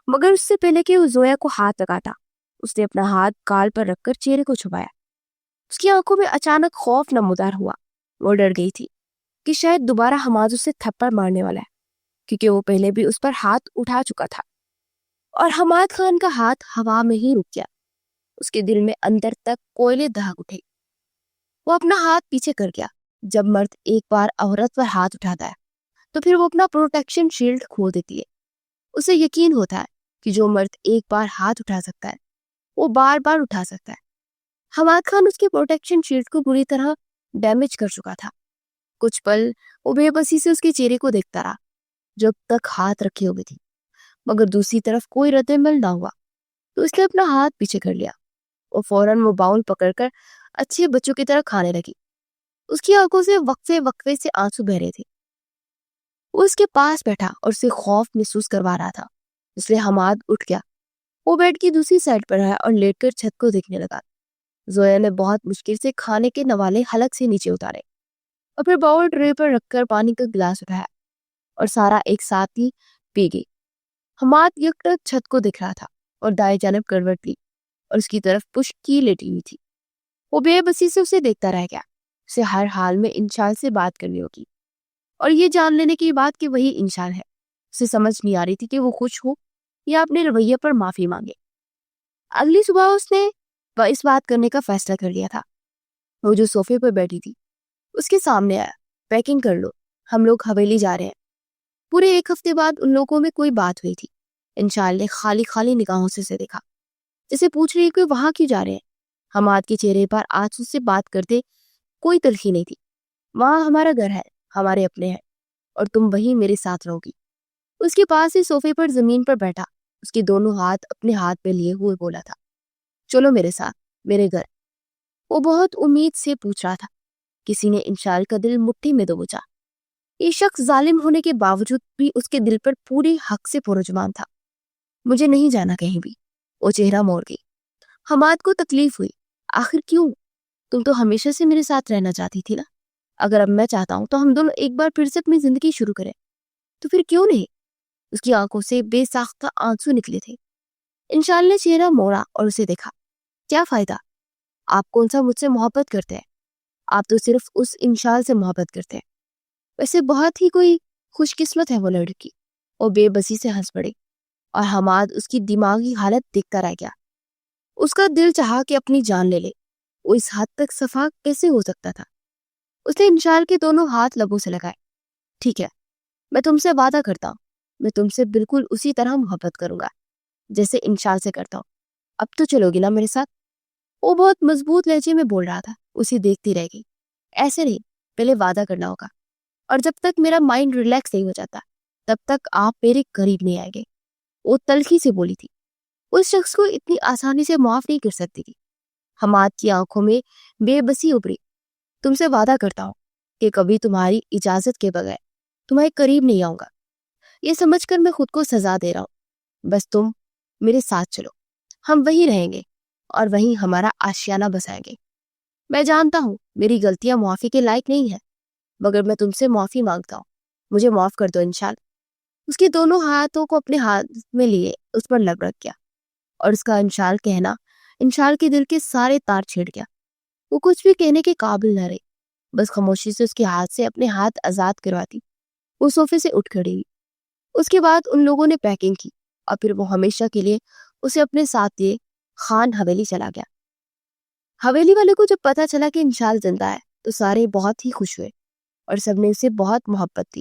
مگر اس سے پہلے کہ وہ زویا کو ہاتھ لگاتا، اس نے اپنا ہاتھ گال پر رکھ کر چہرے کو چھپایا۔ اس کی آنکھوں میں اچانک خوف نمودار ہوا۔ وہ ڈر گئی تھی کہ شاید دوبارہ حماد اسے تھپڑ مارنے والا ہے۔ کیونکہ وہ پہلے بھی اس پر ہاتھ اٹھا چکا تھا، اور حماد خان کا ہاتھ ہوا میں ہی رک گیا۔ اس کے دل میں اندر تک کوئلے دہک اٹھے۔ وہ اپنا ہاتھ پیچھے کر گیا۔ جب مرد ایک بار عورت پر ہاتھ اٹھاتا ہے تو پھر وہ اپنا پروٹیکشن شیلڈ کھو دیتی ہے۔ اسے یقین ہوتا ہے کہ جو مرد ایک بار ہاتھ اٹھا سکتا ہے وہ بار بار اٹھا سکتا ہے۔ حماد خان اس کے پروٹیکشن شیلڈ کو بری طرح ڈیمیج کر چکا تھا۔ کچھ پل وہ بے بسی سے اس کے چہرے کو دیکھتا رہا جب تک ہاتھ رکھے ہوئے تھی، مگر دوسری طرف کوئی رد عمل نہ ہوا تو اس نے اپنا ہاتھ پیچھے کر لیا۔ وہ فوراً وہ باؤل پکڑ کر اچھے بچوں کی طرح کھانے لگی۔ اس کی آنکھوں سے وقفے وقفے سے آنسو بہ رہے تھے۔ وہ اس کے پاس بیٹھا اور اسے خوف محسوس کروا رہا تھا، اس لیے حماد اٹھ گیا۔ وہ بیڈ کی دوسری سائڈ پر آیا اور لیٹ کر چھت کو دیکھنے لگا۔ زویا نے بہت مشکل سے کھانے کے نوالے حلق سے نیچے اتارے اور پھر باؤل ٹرے پر رکھ کر پانی کا گلاس اٹھایا اور سارا ایک ساتھ ہی پی گئی۔ حماد یکٹک چھت کو دیکھ رہا تھا اور دائیں جانب کروٹ لی اور اس کی طرف پشت کی لیٹی ہوئی تھی۔ وہ بے بسی سے اسے دیکھتا رہ گیا۔ اسے ہر حال میں انشال سے بات کرنی ہوگی اور یہ جان لینے کی بات کہ وہی انشال ہے۔ اسے سمجھ نہیں آ رہی تھی کہ وہ خوش ہو یا اپنے رویے پر معافی مانگے۔ اگلی صبح اس نے اس بات کرنے کا فیصلہ کر لیا تھا۔ وہ جو صوفے پر بیٹھی تھی اس کے سامنے آیا۔ پیکنگ کر لو، ہم لوگ حویلی جا رہے ہیں۔ پورے ایک ہفتے بعد ان لوگوں میں کوئی بات ہوئی تھی۔ انشال نے خالی خالی نگاہوں سے دیکھا، جسے پوچھ رہی کہ وہاں کیوں جا رہے ہیں۔ حماد کے چہرے پر آنسو سے بات کرتے کوئی تلخی نہیں تھی۔ وہاں ہمارا گھر ہے، ہمارے اپنے ہیں، اور تم وہیں میرے ساتھ رہو گی۔ اس کے پاس ہی صوفے پر زمین پر بیٹھا اس کے دونوں ہاتھ اپنے ہاتھ پہ لیے ہوئے بولا تھا، چلو میرے ساتھ، میرے گھر۔ وہ بہت امید سے پوچھ رہا تھا۔ کسی نے انشال کا دل مٹھی میں دبوچا۔ یہ شخص ظالم ہونے کے باوجود بھی اس کے دل پر پوری حق سے پرجمان تھا۔ مجھے نہیں جانا کہیں بھی۔ وہ چہرہ موڑ گئی۔ حماد کو تکلیف ہوئی۔ آخر کیوں؟ تم تو ہمیشہ سے میرے ساتھ رہنا چاہتی تھی نا۔ اگر اب میں چاہتا ہوں تو ہم دونوں ایک بار پھر سے اپنی زندگی شروع کریں، تو پھر کیوں نہیں؟ اس کی آنکھوں سے بے ساختہ آنسو نکلے تھے۔ انشال نے چہرہ موڑا اور اسے دیکھا۔ کیا فائدہ؟ آپ کون سا مجھ سے محبت کرتے ہیں؟ آپ تو صرف اس انشال سے محبت کرتے ہیں۔ ویسے بہت ہی کوئی خوش قسمت ہے وہ لڑکی۔ وہ بے بسی سے ہنس پڑی اور حماد اس کی دماغی حالت دیکھتا رہ گیا۔ اس کا دل چاہا کہ اپنی جان لے لے۔ وہ اس حد تک صفا کیسے ہو سکتا تھا؟ اس نے انشال کے دونوں ہاتھ لبوں سے لگائے۔ ٹھیک ہے، میں تم سے وعدہ کرتا ہوں، میں تم سے بالکل اسی طرح محبت کروں گا جیسے انشال سے کرتا ہوں۔ اب تو چلو گی نا میرے ساتھ؟ وہ بہت مضبوط لہجے میں بول رہا تھا۔ اسے دیکھتی رہ گئی۔ ایسے نہیں، پہلے وعدہ کرنا ہوگا، اور جب تک میرا مائنڈ ریلیکس نہیں ہو جاتا تب تک آپ میرے قریب نہیں آئیں گے۔ وہ تلخی سے بولی تھی۔ اس شخص کو اتنی آسانی سے معاف نہیں کر سکتی تھی۔ حماد کی آنکھوں میں بے بسی ابھری۔ تم سے وعدہ کرتا ہوں کہ کبھی تمہاری اجازت کے بغیر تمہارے قریب نہیں آؤں گا۔ یہ سمجھ کر میں خود کو سزا دے رہا ہوں۔ بس تم میرے ساتھ چلو، ہم وہیں رہیں گے اور وہیں ہمارا آشیانہ بسائیں گے۔ میں جانتا ہوں میری غلطیاں معافی کے لائق نہیں ہیں، مگر میں تم سے معافی مانگتا ہوں۔ مجھے معاف کر دو انشال۔ اس کے دونوں ہاتھوں کو اپنے ہاتھ میں لیے اس پر لب رکھ گیا، اور اس کا انشال کہنا انشال کے دل کے سارے تار چھیڑ گیا۔ وہ کچھ بھی کہنے کے قابل نہ رہی، بس خاموشی سے اس کے ہاتھ سے اپنے ہاتھ آزاد کرواتی وہ صوفے سے اٹھ کھڑی ہوئی۔ اس کے بعد ان لوگوں نے پیکنگ کی اور پھر وہ ہمیشہ کے لیے اسے اپنے ساتھ لیے خان حویلی چلا گیا۔ حویلی والے کو جب پتا چلا کہ انشال زندہ ہے تو سارے بہت ہی خوش ہوئے اور سب نے اسے بہت محبت دی،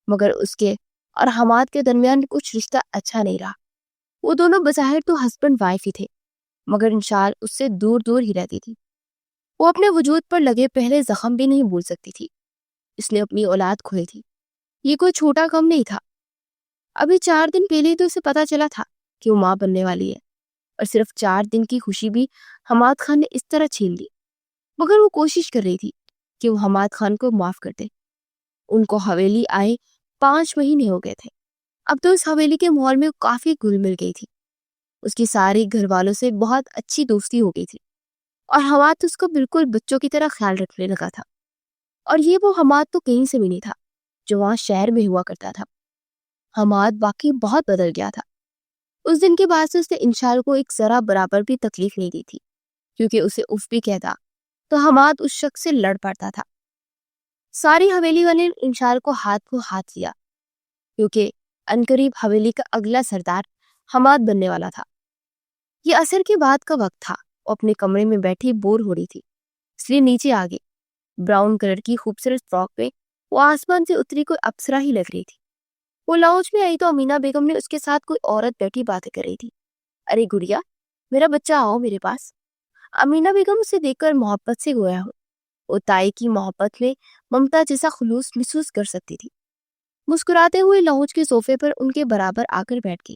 مگر اس کے اور حماد کے درمیان کچھ رشتہ اچھا نہیں رہا۔ وہ دونوں بظاہر تو ہسبینڈ وائف ہی تھے، مگر انشال اس سے دور دور ہی رہتی تھی۔ وہ اپنے وجود پر لگے پہلے زخم بھی نہیں بھول سکتی تھی۔ اس نے اپنی اولاد کھوئی تھی، یہ کوئی چھوٹا کم نہیں تھا۔ ابھی 4 دن پہلے تو اسے پتا چلا تھا کہ وہ ماں بننے والی ہے، اور صرف 4 دن کی خوشی بھی حماد خان نے اس طرح چھین لی۔ مگر وہ کوشش کر رہی تھی کہ وہ حماد خان کو معاف کر دے۔ ان کو حویلی آئے 5 مہینے ہو گئے تھے۔ اب تو اس حویلی کے ماحول میں کافی گھل مل گئی تھی۔ اس کی ساری گھر والوں سے بہت اچھی دوستی ہو گئی تھی، اور حماد اس کو بالکل بچوں کی طرح خیال رکھنے لگا تھا۔ اور یہ وہ حماد تو کہیں سے بھی نہیں تھا جو وہاں شہر میں ہوا کرتا تھا۔ حماد واقعی بہت بدل گیا تھا۔ اس دن کے بعد سے اس نے انشال کو ایک ذرا برابر بھی تکلیف نہیں دی تھی، کیونکہ اسے اف بھی کہتا تو حماد اس شخص سے لڑ پڑتا تھا۔ ساری حویلی والے انشال کو ہاتھ لیا کیونکہ عنقریب حویلی کا اگلا سردار حماد بننے والا تھا۔ یہ عصر کے بعد کا وقت تھا، وہ اپنے کمرے میں بیٹھی بور ہو رہی تھی، اس لیے نیچے آ گئی۔ براؤن کلر کی خوبصورت فراک پہ وہ آسمان سے اتری کوئی اپسرا ہی لگ رہی تھی۔ وہ لاؤنج میں آئی تو امینا بیگم نے اس کے ساتھ کوئی عورت بیٹھی باتیں کر رہی تھی۔ ارے گڑیا، میرا بچہ آؤ میرے پاس۔ امینا بیگم اسے دیکھ کر محبت سے گویا ہو۔ وہ تائی کی محبت میں ممتا جیسا خلوص محسوس کر سکتی تھی۔ مسکراتے ہوئے لاؤنج کے صوفے پر ان کے برابر آ کر بیٹھ گئی۔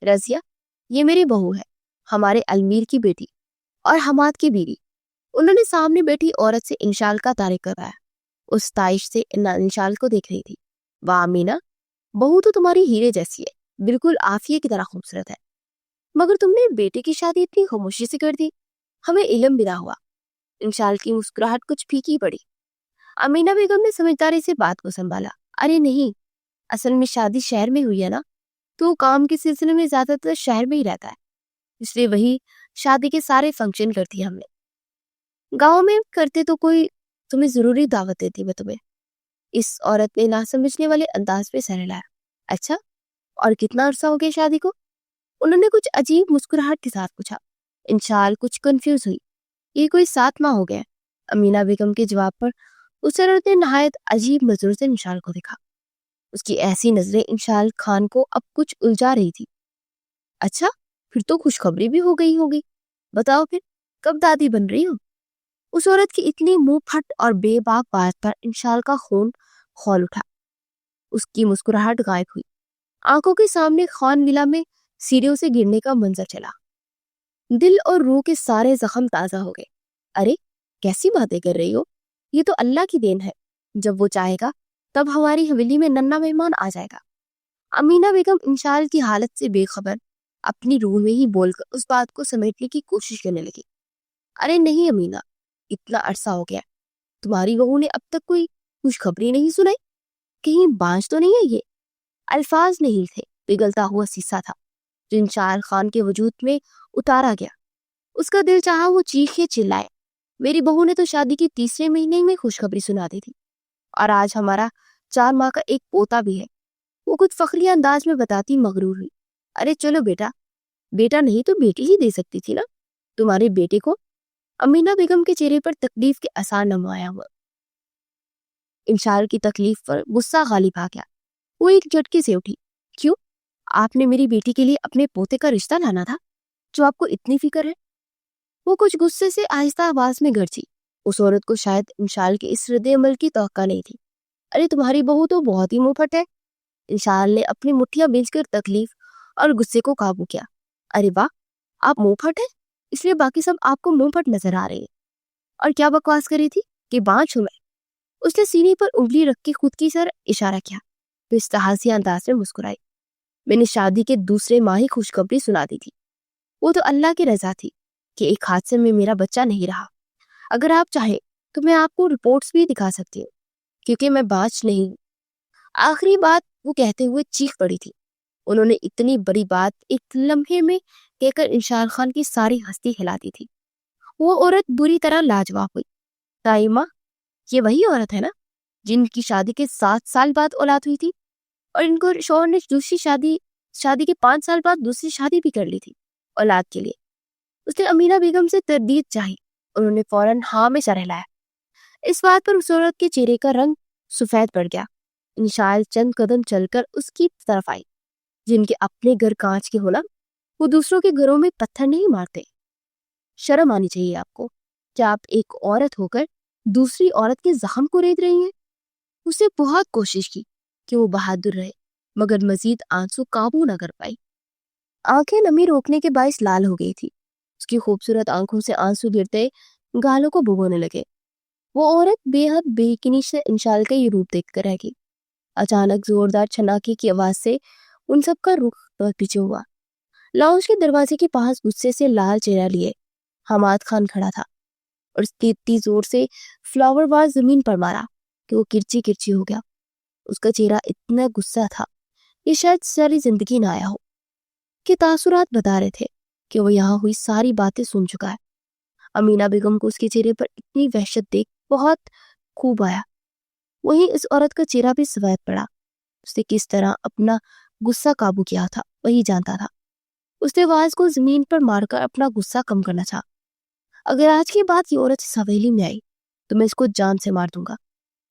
رضیہ، یہ میری بہو ہے، ہمارے المیر کی بیٹی اور حماد کی بیوی۔ انہوں نے سامنے بیٹھی عورت سے انشال کا تعارف کروایا۔ اس تائش سے انشال کو دیکھ رہی تھی۔ واہ امینا، بہو تو تمہاری ہیرے جیسی ہے، بالکل عافیہ کی طرح خوبصورت ہے، مگر تم نے بیٹے کی شادی اتنی خاموشی سے کر دی، ہمیں علم بھی نہ ہوا۔ انشال کی مسکراہٹ کچھ پھیکی پڑی۔ امینا بیگم نے سمجھداری سے بات کو سنبھالا۔ ارے نہیں، اصل میں شادی شہر میں ہوئی ہے نا، تو کام کے سلسلے میں زیادہ تر شہر میں ہی رہتا ہے، اس لیے وہی شادی کے سارے فنکشن کرتی ہم نے، گاؤں میں کرتے تو کوئی تمہیں ضروری دعوت دیتی میں تمہیں۔ اس عورت نے نہ سمجھنے والے انداز پہ سر ہلایا۔ اچھا، اور کتنا عرصہ ہو گیا شادی کو؟ انہوں نے کچھ عجیب مسکراہٹ کے ساتھ پوچھا۔ انشال کچھ کنفیوز ہوئی۔ یہ کوئی 7 ماہ ہو گیا۔ امینا بیگم کے جواب پر اس عورت نے نہایت عجیب نظروں سے انشال کو دیکھا۔ اس کی ایسی نظریں انشال خان کو اب کچھ الجھا رہی تھی۔ اچھا، پھر تو خوشخبری بھی ہو گئی ہوگی، بتاؤ پھر کب دادی بن رہی ہو؟ اس عورت کی اتنی منہ پھٹ اور بے باک بات پر انشال کا خون کھول اٹھا۔ اس کی مسکراہٹ غائب ہوئی۔ آنکھوں کے سامنے خان ولا میں سیڑھیوں سے گرنے کا منظر چلا۔ دل اور روح کے سارے زخم تازہ ہو گئے۔ ارے کیسی باتیں کر رہی ہو، یہ تو اللہ کی دین ہے، جب وہ چاہے گا تب ہماری حویلی میں ننھا مہمان آ جائے گا۔ امینا بیگم انشال کی حالت سے بے خبر اپنی روح میں ہی بول کر اس بات کو سمیٹنے کی کوشش کرنے لگی۔ ارے نہیں امینا، اتنا عرصہ ہو گیا، تمہاری بہو نے اب تک کوئی خوشخبری نہیں سنائی؟ کہیں بانجھ تو نہیں ہے یہ؟ الفاظ نہیں تھے، پگھلتا ہوا سیسا تھا جو انشال خان کے وجود میں اتارا گیا۔ اس کا دل چاہا وہ چیخے چلائے۔ میری بہو نے تو شادی کے 3 مہینے میں خوشخبری سنا دی تھی، اور آج ہمارا 4 ماہ کا ایک پوتا بھی ہے، وہ کچھ فخریہ انداز میں بتاتی مغرور ہوئی۔ ارے چلو بیٹا، بیٹا نہیں تو بیٹی ہی دے سکتی تھی نا تمہارے بیٹے کو۔ امینا بیگم کے چہرے پر تکلیف کے آثار نمایا ہوا۔ انشال کی تکلیف پر غصہ غالب آ گیا۔ وہ ایک جھٹکے سے اٹھی۔ کیوں؟ آپ نے میری بیٹی کے لیے اپنے پوتے کا رشتہ لانا تھا جو آپ کو اتنی فکر ہے؟ وہ کچھ غصے سے آہستہ آواز میں گرجی۔ اس عورت کو شاید انشال کے اس رد عمل کی توقع نہیں تھی۔ ارے تمہاری بہو تو بہت ہی منہ پھٹ ہے۔ انشال نے اپنی مٹھیاں بھیج کر تکلیف اور غصے کو قابو کیا۔ ارے واہ، آپ منہ پھٹ ہیں، اس لیے باقی سب آپ کو منہ پھٹ نظر آ رہے ہیں۔ اور کیا بکواس کر رہی تھی کہ بانجھ ہوں میں؟ اس نے سینے پر انگلی رکھ کے خود کی سر اشارہ کیا تو استحاضی انداز میں مسکرائی۔ میں نے شادی کے 2 ماہ ہی خوشخبری سنا دی تھی، وہ تو اللہ کی رضا تھی کہ ایک حادثے میں میرا بچہ نہیں رہا۔ اگر آپ چاہیں تو میں آپ کو رپورٹس بھی دکھا سکتی ہوں، کیونکہ میں بانجھ نہیں ہوں۔ آخری بات وہ کہتے ہوئے چیخ پڑی تھی۔ انہوں نے اتنی بڑی بات ایک لمحے میں کہہ کر انشال خان کی ساری ہستی ہلا دی تھی۔ وہ عورت بری طرح لاجواب ہوئی۔ تائمہ، یہ وہی عورت ہے نا جن کی شادی کے 7 سال بعد اولاد ہوئی تھی، اور ان کو شوہر نے شادی کے 5 سال بعد دوسری شادی بھی کر لی تھی اولاد کے لیے؟ اس نے امینا بیگم سے تردید چاہی۔ انہوں نے فوراً ہاں میں سر ہلایا۔ اس بات پر اس عورت کے چہرے کا رنگ سفید پڑ گیا۔ انشال چند قدم چل کر اس کی طرف آئی۔ جن کے اپنے گھر کانچ کے ہونا، وہ دوسروں کے گھروں میں پتھر نہیں مارتے۔ شرم آنی چاہیے آپ کو، کیا آپ ایک عورت ہو کر دوسری عورت کے زخم کو رید رہی ہیں؟ اسے بہت کوشش کی کہ وہ بہادر رہے، مگر مزید آنسو قابو نہ کر پائی۔ آنکھیں نمی روکنے کے باعث لال ہو گئی تھی۔ اس کی خوبصورت آنکھوں سے آنسو گرتے گالوں کو بھگونے لگے۔ وہ عورت بے حد بے یقینی سے انشال کا یہ روپ دیکھ کر رہ گئی۔ اچانک زوردار چھناکے کی آواز سے ان سب کا رخ پیچھے ہوا۔ لاؤنج کے دروازے کے پاس غصے سے لال چہرہ لیے حماد خان کھڑا تھا، اور اس نے اتنی زور سے فلاور واز زمین پر مارا کہ وہ کرچی کرچی ہو گیا۔ اس کا چہرہ اتنا غصہ تھا کہ شاید ساری زندگی نہ آیا ہو۔ کہ تاثرات بتا رہے تھے کہ وہ یہاں ہوئی ساری باتیں سن چکا ہے۔ امینا بیگم کو اس کے چہرے پر اتنی وحشت دیکھ بہت خوب آیا۔ وہیں اس عورت کا چہرہ بھی سفید پڑا۔ اس نے کس طرح اپنا غصہ قابو کیا تھا وہی جانتا تھا۔ اس نے واز کو زمین پر مار کر اپنا غصہ کم کرنا چاہا۔ اگر آج کی بات یہ عورت اس حویلی میں آئی تو میں اس کو جان سے مار دوں گا۔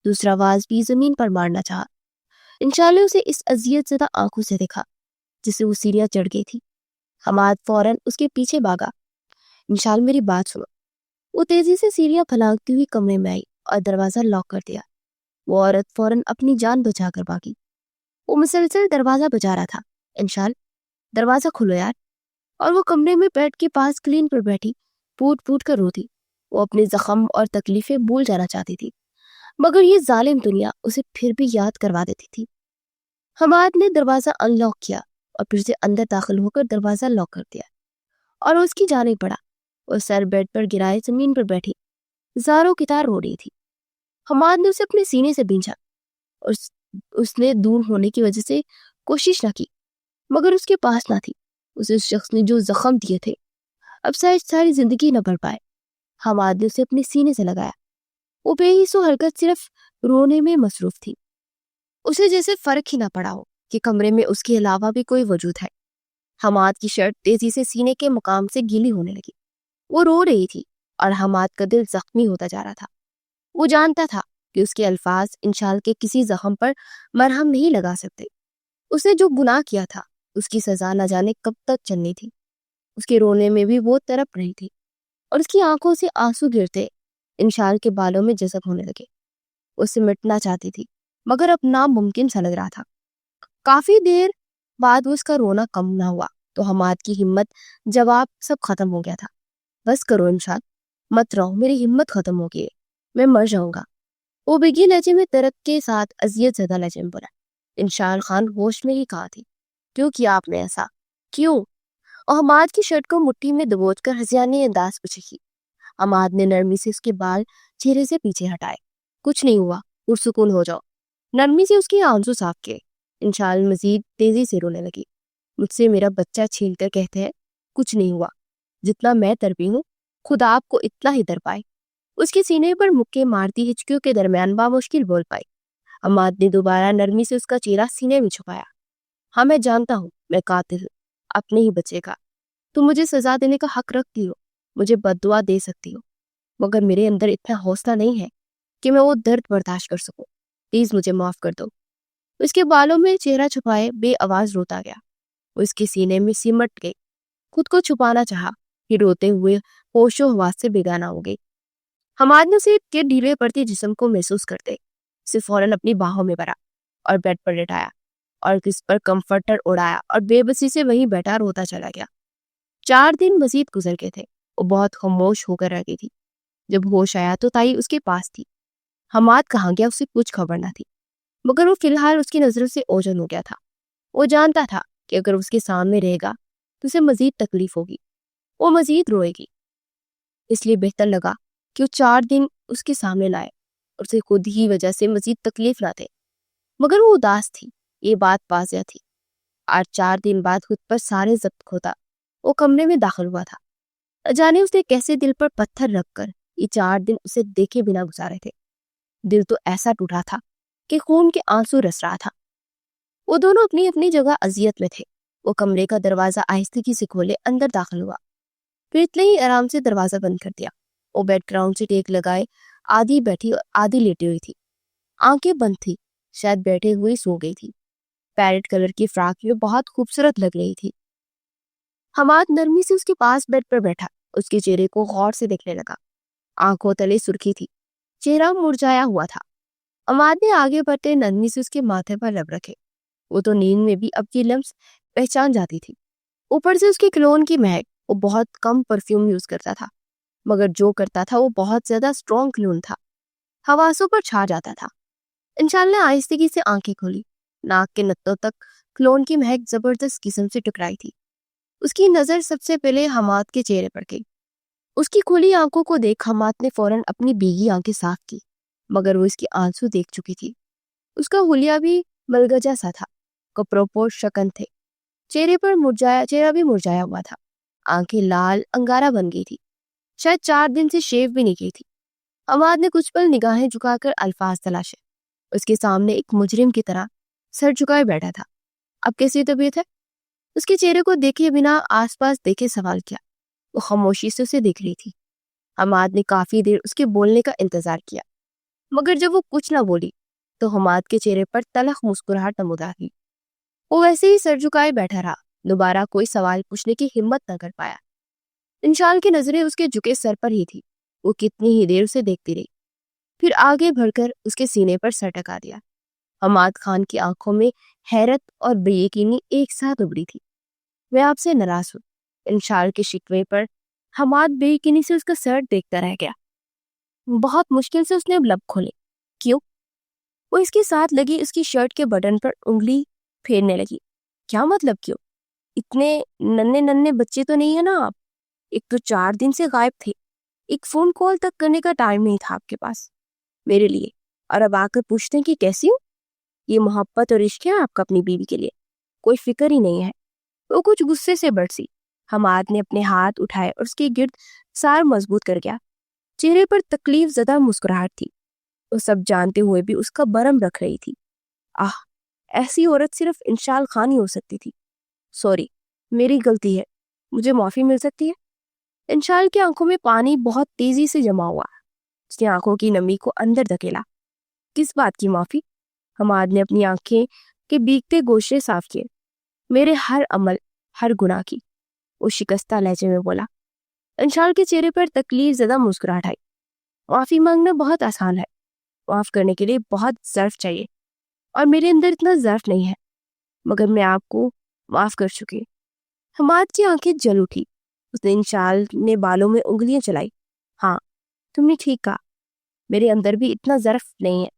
دوسرا واز بھی زمین پر مارنا چاہا۔ انشالہ اسے اس اذیت زدہ آنکھوں سے دیکھا جسے وہ سیڑھیاں چڑھ گئی تھی۔ حماد فوراً اس کے پیچھے بھاگا۔ انشال میری بات سنو۔ وہ تیزی سے سیڑھیاں پھلانگتی ہوئی کمرے میں آئی اور دروازہ لاک کر دیا۔ وہ عورت فوراً اپنی جان بچا کر بھاگی۔ وہ مسلسل دروازہ بجا رہا تھا، انشال دروازہ کھولو یار۔ اور وہ کمرے میں بیڈ کے پاس کلین پر بیٹھی پھوٹ پھوٹ کر روتی۔ وہ اپنے زخم اور تکلیفیں بھول جانا چاہتی تھی، مگر یہ ظالم دنیا اسے پھر بھی یاد کروا دیتی تھی۔ حماد نے دروازہ ان لاک کیا اور پھر سے اندر داخل ہو کر دروازہ لاک کر دیا اور اس کی جانب بڑھا۔ وہ سر بیڈ پر گرائے زمین پر بیٹھی زاروں کی طرح رو رہی تھی۔ حماد نے اسے اپنے سینے سے بھینچا اور اس نے دور ہونے کی وجہ سے کوشش نہ کی، مگر اس کے پاس نہ تھی۔ اسے اس شخص نے جو زخم دیے تھے اب شاید ساری زندگی نہ بھر پائے۔ حماد نے اسے اپنے سینے سے لگایا۔ وہ بے حس و حرکت صرف رونے میں مصروف تھی۔ اسے جیسے فرق ہی نہ پڑا ہو کہ کمرے میں اس کے علاوہ بھی کوئی وجود ہے۔ حماد کی شرٹ تیزی سے سینے کے مقام سے گیلی ہونے لگی۔ وہ رو رہی تھی اور حماد کا دل زخمی ہوتا جا رہا تھا۔ وہ جانتا تھا کہ اس کے الفاظ انشال کے کسی زخم پر مرہم نہیں لگا سکتے۔ اس نے جو گناہ کیا تھا اس کی سزا نہ جانے کب تک چلنی تھی۔ اس کے رونے میں بھی وہ تڑپ رہی تھی اور اس کی آنکھوں سے آنسو گرتے انشال کے بالوں میں جذب ہونے لگے۔ اسے مٹنا چاہتی تھی مگر اب ناممکن سا لگ رہا تھا۔ کافی دیر بعد اس کا رونا کم نہ ہوا تو حماد کی ہمت جواب سب ختم ہو گیا تھا۔ بس کرو انشال، مت رہو، میری ہمت ختم ہو گئی ہے، میں مر جاؤں گا۔ وہ بگی لہجے میں درد کے ساتھ اذیت زدہ لہجے میں بولا۔ انشال خان ہوش میں ہی کہا تھی، کیوں کیا آپ نے ایسا، کیوں؟ اور حماد کی شرٹ کو مٹھی میں دبوچ کر ہسیانی انداز پوچھی کی۔ حماد نے نرمی سے اس کے بال چہرے سے پیچھے ہٹائے۔ کچھ نہیں ہوا، پرسکون ہو جاؤ۔ نرمی سے اس کے آنسو صاف کیے۔ انشال مزید تیزی سے رونے لگی۔ مجھ سے میرا بچہ چھین کر کہتے ہیں کچھ نہیں ہوا، جتنا میں تڑپی ہوں خدا آپ کو اتنا ہی تڑپائے۔ اس کے سینے پر مکے مارتی ہچکیوں کے درمیان بامشکل بول پائی۔ حماد نے دوبارہ نرمی سے اس کا چہرہ سینے میں چھپایا۔ ہاں میں جانتا ہوں میں قاتل ہوں، اپنے ہی بچے کا۔ تم مجھے سزا دینے کا حق رکھتی ہو، مجھے بد دعا دے سکتی ہو، مگر میرے اندر اتنا حوصلہ نہیں ہے کہ میں وہ درد برداشت کر سکوں۔ پلیز مجھے معاف کر دو۔ اس کے بالوں میں چہرہ چھپائے بے آواز روتا گیا۔ وہ اس کے سینے میں سمٹ گئی، خود کو چھپانا چاہا کہ روتے ہوئے ہوش و حواس سے بیگانہ ہو گئی۔ حماد نے اسے کے ڈھیلے پڑتی جسم کو محسوس کرتے اسے فوراً اپنی باہوں میں بھرا اور بیڈ پر لٹایا اور کس پر کمفرٹر اڑایا اور بے بسی سے وہیں بیٹھا روتا چلا گیا۔ 4 دن مزید گزر گئے تھے۔ وہ بہت خاموش ہو کر رہ گئی تھی۔ جب ہوش آیا تو تائی اس کے پاس تھی۔ حماد کہاں گیا اسے کچھ خبر نہ تھی، مگر وہ فی الحال اس کی نظروں سے اوجھل ہو گیا تھا۔ وہ جانتا تھا کہ اگر اس کے سامنے رہے گا تو اسے مزید تکلیف ہوگی، وہ مزید روئے گی۔ اس لیے بہتر لگا کہ وہ 4 دن اس کے سامنے لائے اور اسے خود ہی وجہ سے مزید تکلیف نہ دے۔ مگر وہ اداس تھی، یہ بات واضح تھی۔ آج 4 دن بعد خود پر سارے ضبط کھوتا وہ کمرے میں داخل ہوا تھا۔ جانے اس نے کیسے دل پر پتھر رکھ کر یہ 4 دن اسے دیکھے بنا گزارے تھے۔ دل تو ایسا ٹوٹا تھا کہ خون کے آنسو رس رہا تھا۔ وہ دونوں اپنی اپنی جگہ اذیت میں تھے۔ وہ کمرے کا دروازہ آہستگی سے کھولے اندر داخل ہوا، پھر اتنے ہی آرام سے دروازہ بند کر دیا۔ وہ بیڈ گراؤنڈ سے ٹیک لگائے آدھی بیٹھی اور آدھی لیٹی ہوئی تھی۔ آنکھیں بند تھی، شاید بیٹھے ہوئی سو گئی تھی۔ پیرٹ کلر کی فراک میں بہت خوبصورت لگ رہی تھی۔ حماد نرمی سے اس کے پاس بیڈ پر بیٹھا، اس کے چہرے کو غور سے دیکھنے لگا۔ آنکھوں تلے سرخی تھی، چہرہ مرجھایا ہوا تھا۔ حماد نے آگے بڑھتے نرمی سے اس کے ماتھے پر لب رکھے۔ وہ تو نیند میں بھی اب یہ لمس پہچان جاتی تھی۔ اوپر سے اس کے کلون کی مہک، وہ بہت کم پرفیوم یوز کرتا تھا، مگر جو کرتا تھا وہ بہت زیادہ سٹرونگ کلون تھا، حواسوں پر چھا جاتا تھا۔ انشال نے آہستگی سے آنکھیں کھولی۔ ناک کے نتوں تک کلون کی مہک زبردست قسم سے ٹکرائی تھی۔ اس کی نظر سب سے پہلے حماد کے چہرے پر گئی۔ اس کی کھلی آنکھوں کو دیکھ حماد نے فوراً اپنی بھیگی آنکھیں صاف کی، مگر وہ اس کی آنسو دیکھ چکی تھی۔ اس کا حلیہ بھی ملگجا سا تھا، کپڑوں پر شکن تھے، چہرہ بھی مرجھایا ہوا تھا، آنکھیں لال انگارہ بن گئی تھی، شاید 4 دن سے شیو بھی نہیں کی تھی۔ حماد نے کچھ پل نگاہیں جھکا کر الفاظ تلاشے۔ اس کے سامنے ایک مجرم کی طرح سر جھکائے بیٹھا تھا۔ اب کیسی طبیعت ہے؟ اس کے چہرے کو دیکھے بنا آس پاس دیکھے سوال کیا۔ وہ خاموشی سے اسے دیکھ رہی تھی۔ حماد نے کافی دیر اس کے بولنے کا انتظار کیا، مگر جب وہ کچھ نہ بولی تو حماد کے چہرے پر تلخ مسکراہٹ نمودار ہوئی۔ وہ ویسے ہی سر جھکائے بیٹھا رہا، دوبارہ کوئی سوال پوچھنے کی ہمت نہ کر پایا۔ انشال کی نظریں اس کے جھکے سر پر ہی تھی۔ وہ کتنی ہی دیر اسے دیکھتی رہی، پھر آگے بڑھ کر اس کے سینے پر سر ٹکا دیا۔ حماد خان کی آنکھوں میں حیرت اور بے یقینی ایک ساتھ ابھری تھی۔ میں آپ سے ناراض ہوں۔ انشال کے شکوے پر حماد بے یقینی سے اس کا سر دیکھتا رہ گیا۔ بہت مشکل سے اس نے اب لب کھولے۔ کیوں؟ وہ اس کے ساتھ لگی اس کی شرٹ کے بٹن پر انگلی پھیرنے لگی۔ کیا مطلب کیوں؟ اتنے ننھے ننھے بچے تو نہیں ہے نا آپ؟ ایک تو 4 دن سے غائب تھے، ایک فون کال تک کرنے کا ٹائم نہیں تھا آپ کے پاس میرے لیے، اور اب آ کر پوچھتے ہیں کہ کیسی ہوں؟ یہ محبت اور عشق ہے آپ کا اپنی بیوی کے لیے؟ کوئی فکر ہی نہیں ہے۔ وہ کچھ غصے سے برسی۔ حماد نے اپنے ہاتھ اٹھائے اور اس کے گرد سار مضبوط کر گیا۔ چہرے پر تکلیف زدہ مسکراہٹ تھی۔ وہ سب جانتے ہوئے بھی اس کا برم رکھ رہی تھی۔ ایسی عورت صرف انشال خان ہی ہو سکتی تھی۔ سوری، میری غلطی ہے، مجھے معافی مل سکتی ہے؟ انشال کی آنکھوں میں پانی بہت تیزی سے جمع ہوا۔ اس نے آنکھوں کی نمی کو اندر دھکیلا۔ کس بات کی معافی؟ حماد نے اپنی آنکھیں کے بیگتے گوشے صاف کیے۔ میرے ہر عمل، ہر گناہ کی، وہ شکستہ لہجے میں بولا۔ انشال کے چہرے پر تکلیف زدہ مسکراہٹ آئی۔ معافی مانگنا بہت آسان ہے، معاف کرنے کے لیے بہت ظرف چاہیے، اور میرے اندر اتنا ظرف نہیں ہے، مگر میں آپ کو معاف کر چکی۔ حماد کی آنکھیں جل اٹھی۔ اس نے انشال نے بالوں میں انگلیاں چلائی۔ ہاں، تم نے ٹھیک کہا، میرے اندر بھی اتنا ظرف نہیں ہے۔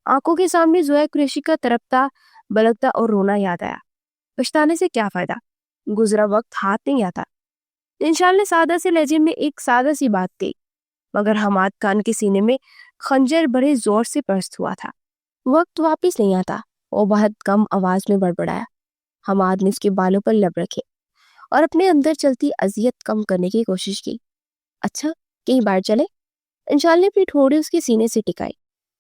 آنکھوں کے سامنے زویا قریشی کا تڑپتا بلکتا اور رونا یاد آیا۔ پچھتانے سے کیا فائدہ، گزرا وقت ہاتھ نہیں آتا۔ انشال نے سادہ سے لہجے میں ایک سادہ سی بات کہی، مگر حماد خان کے سینے میں خنجر بڑے زور سے پرست ہوا تھا۔ وقت واپس نہیں آتا، وہ بہت کم آواز میں بڑبڑایا۔ حماد نے اس کے بالوں پر لب رکھے اور اپنے اندر چلتی اذیت کم کرنے کی کوشش کی۔ اچھا، کہیں باہر چلے؟ انشال نے اپنی ٹھوڑی اس کے سینے سے ٹکائی،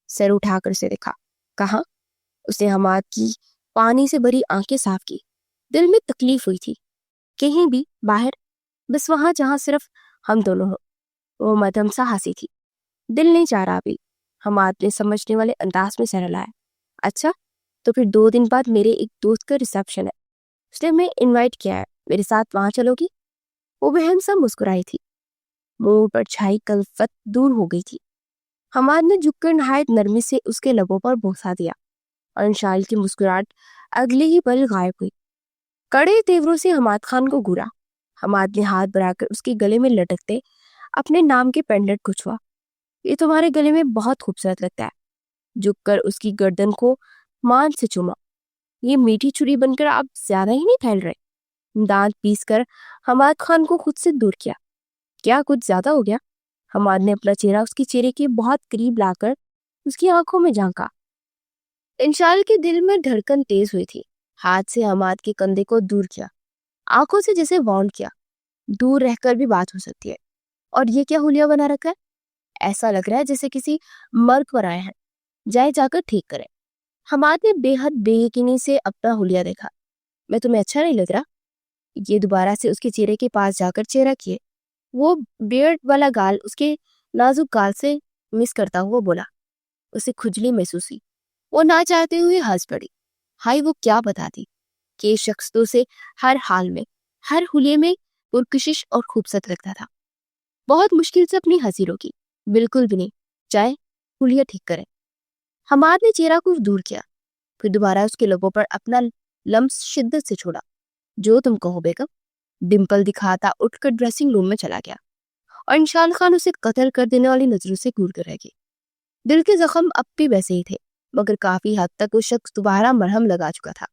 سر اٹھا کر اسے دیکھا۔ کہاں؟ اس نے حماد کی پانی سے بھری آنکھیں صاف کی۔ دل میں تکلیف ہوئی تھی۔ کہیں بھی، باہر، بس وہاں جہاں صرف ہم دونوں ہوں۔ وہ مدھم سا ہنسی تھی۔ دل نہیں چاہ رہا ابھی، حماد نے سمجھنے والے انداز میں سر ہلایا۔ اچھا، تو پھر 2 دن بعد میرے ایک دوست کا ریسیپشن ہے، اس نے ہمیں انوائٹ کیا ہے، میرے ساتھ وہاں چلو گی؟ وہ بہن سا مسکرائی تھی، منہ پر چھائی کلفت دور ہو گئی تھی۔ حماد نے جھک کر نہایت نرمی سے اس کے لبوں پر بوسہ دیا، اور انشال کی مسکراہٹ اگلے ہی پل غائب ہوئی۔ کڑے تیوروں سے حماد خان کو گھورا۔ حماد نے ہاتھ بڑھا کر اس کے گلے میں لٹکتے اپنے نام کے پینڈنٹ کو چھوا۔ یہ تمہارے گلے میں بہت خوبصورت لگتا ہے۔ جھک کر اس کی گردن کو مان سے چوما۔ یہ میٹھی چھری بن کر آپ زیادہ ہی نہیں پھیل رہے؟ دانت پیس کر حماد خان کو خود سے دور کیا۔ کیا کچھ زیادہ ہو گیا؟ حماد نے اپنا چہرہ اس کے چہرے کے بہت قریب لا کر اس کی آنکھوں میں جھانکا۔ انشال کے دل میں دھڑکن تیز ہوئی تھی۔ ہاتھ سے حماد کے کندھے کو دور کیا، آنکھوں سے جیسے وارن کیا، دور رہ کر بھی بات ہو سکتی ہے۔ اور یہ کیا حلیہ بنا رکھا ہے؟ ایسا لگ رہا ہے جیسے کسی مرگ پر آئے ہیں، جائے جا کر ٹھیک کرے۔ حماد نے بے حد بے یقینی سے اپنا حلیہ دیکھا۔ میں تمہیں اچھا نہیں لگ رہا؟ یہ دوبارہ سے اس کے چہرے کے پاس جا کر چہرہ کیے، وہ بیئرڈ والا گال اس کے نازک گال سے مس کرتا ہوا بولا۔ اسے کھجلی محسوس ہوئی۔ وہ نہ چاہتے ہوئے ہنس پڑی۔ ہائی، وہ کیا بتاتی کہ یہ شخص تو اسے ہر حال میں، ہر حلیے میں پرکشش اور خوبصورت لگتا تھا۔ بہت مشکل سے اپنی ہنسی روکی۔ بالکل بھی نہیں، چاہے حلیہ ٹھیک کرے۔ حماد نے چہرہ کو دور کیا، پھر دوبارہ اس کے لبوں پر اپنا لمس شدت سے چھوڑا۔ جو تم کہو بیگم۔ ڈمپل دکھاتا اٹھ کر ڈریسنگ روم میں چلا گیا، اور انشال خان اسے قتل کر دینے والی نظروں سے گور کر رہ گئی۔ دل کے زخم اب بھی ویسے ہی تھے، مگر کافی حد تک وہ شخص دوبارہ مرہم لگا چکا تھا۔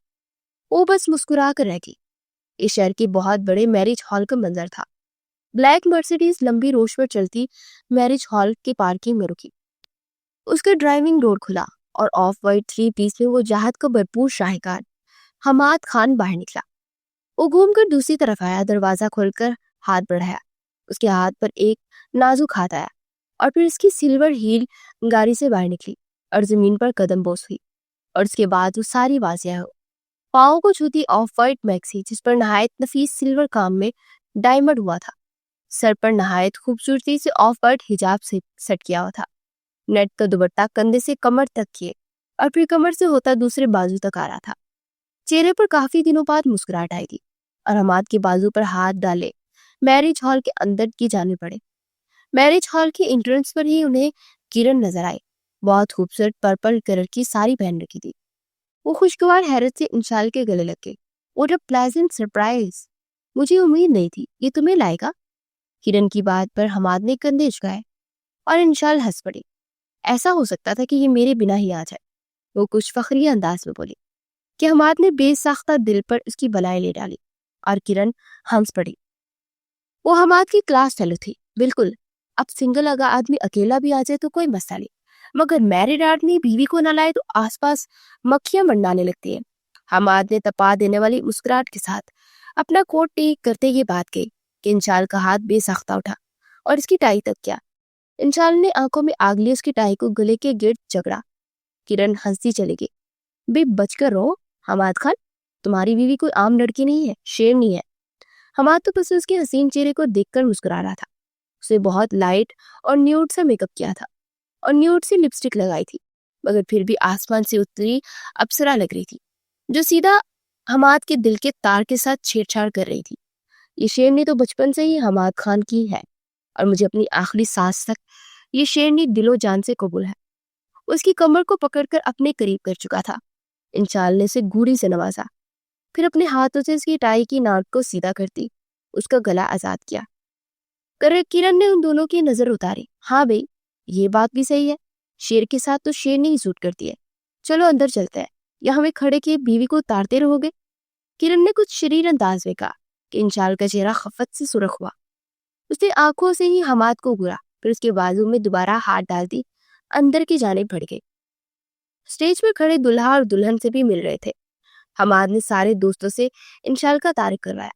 وہ بس مسکرا کر رہ گئی۔ اس شہر کے بہت بڑے میرج ہال کا منظر تھا۔ بلیک مرسیڈیز لمبی روش پر چلتی میرج ہال کی پارکنگ میں رکی۔ اس کا ڈرائیونگ ڈور کھلا اور آف وائٹ 3 پیس میں وہ جہاد کا بھرپور شاہکار حماد خان باہر نکلا۔ وہ گھوم کر دوسری طرف آیا، دروازہ کھول کر ہاتھ بڑھایا۔ اس کے ہاتھ پر ایک نازک ہاتھ آیا، اور پھر اس کی سلور ہیل گاڑی سے باہر نکلی اور زمین پر قدم بوس ہوئی۔ اور اس کے بعد وہ ساری واضح ہو۔ پاؤں کو چھوتی آف وائٹ میکسی جس پر نہایت نفیس سلور کام میں ڈائمنڈ ہوا تھا، سر پر نہایت خوبصورتی سے آف وائٹ حجاب سے سیٹ کیا ہوا تھا، نیٹ کا دوپٹہ کندھے سے کمر تک کیے اور پھر کمر سے ہوتا دوسرے بازو تک آ رہا تھا۔ چہرے پر کافی دنوں بعد مسکراہٹ آئی تھی اور حماد کے بازو پر ہاتھ ڈالے میرج ہال کے اندر کی جانے پڑے۔ میرج ہال کی انٹرنس پر ہی انہیں کرن نظر آئی، بہت خوبصورت پرپل کلر کی ساڑی پہن رکھی تھی۔ وہ خوشگوار حیرت سے انشال کے گلے لگ گئی۔ What a pleasant surprise! مجھے امید نہیں تھی یہ تمہیں لائے گا۔ کرن کی بات پر حماد نے کندھے اچکائے اور انشال ہنس پڑی۔ ایسا ہو سکتا تھا کہ یہ میرے بنا ہی آ جائے، وہ کچھ فخریہ انداز میں بولی کہ حماد نے بے ساختہ دل پر اس کی بلائیں لے ڈالی اور کرن ہنس پڑی۔ وہ حماد کی کلاس فیلو تھی، بالکل۔ اب سنگل اگر آدمی اکیلا بھی آ جائے تو کوئی مسئلہ نہیں، مگر میرڈ آدمی بیوی کو نہ لائے تو آس پاس مکھیاں منڈانے لگتی ہیں۔ حماد نے تپا دینے والی مسکراہٹ کے ساتھ اپنا کوٹ ٹیک کرتے یہ بات کہی کہ انشال کا ہاتھ بے ساختہ اٹھا اور اس کی ٹائی تک کیا۔ انشال نے آنکھوں میں آگ لی اس کی ٹائی کو گلے کے گرد جگڑا۔ کرن ہنستی چلی گئی۔ بے بچ کر رہو حماد خان، تمہاری بیوی کوئی عام لڑکی نہیں ہے، شیرنی ہے۔ حماد تو بس اس کے حسین چہرے کو دیکھ کر مسکرا رہا تھا۔ اسے بہت لائٹ اور نیوڈ سا میک اپ کیا تھا اور نیوڈ سی لپسٹک لگائی تھی، مگر پھر بھی آسمان سے اتری اپسرا لگ رہی تھی جو سیدھا حماد کے دل کے تار کے ساتھ چھیڑ چھاڑ کر رہی تھی۔ یہ شیرنی تو بچپن سے ہی حماد خان کی ہے اور مجھے اپنی آخری سانس تک یہ شیرنی دل و جان سے قبول ہے۔ اس کی کمر کو پکڑ کر اپنے قریب کر چکا تھا۔ انشال نے اسے گھوڑی سے نوازا، پھر اپنے ہاتھوں سے اس کی ٹائی کی ناک کو سیدھا کرتی اس کا گلا آزاد کیا۔ کرن نے ان دونوں کی نظر اتاری۔ ہاں بھئی، یہ بات بھی صحیح ہے، شیر کے ساتھ تو شیرنی ہی سوٹ کرتی ہے۔ چلو اندر چلتے ہیں، یا ہمیں کھڑے کے بیوی کو اتارتے رہو گے؟ کرن نے کچھ شریر انداز میں کہا کہ انشال کا چہرہ خفت سے سرخ ہوا۔ اس نے آنکھوں سے ہی حماد کو گھورا، پھر اس کے بازو میں دوبارہ ہاتھ ڈال دی، اندر کی جانب بڑھ گئی۔ اسٹیج پر کھڑے دلہا اور دلہن سے بھی مل رہے تھے۔ حماد نے سارے دوستوں سے انشال کا تعارف کروایا۔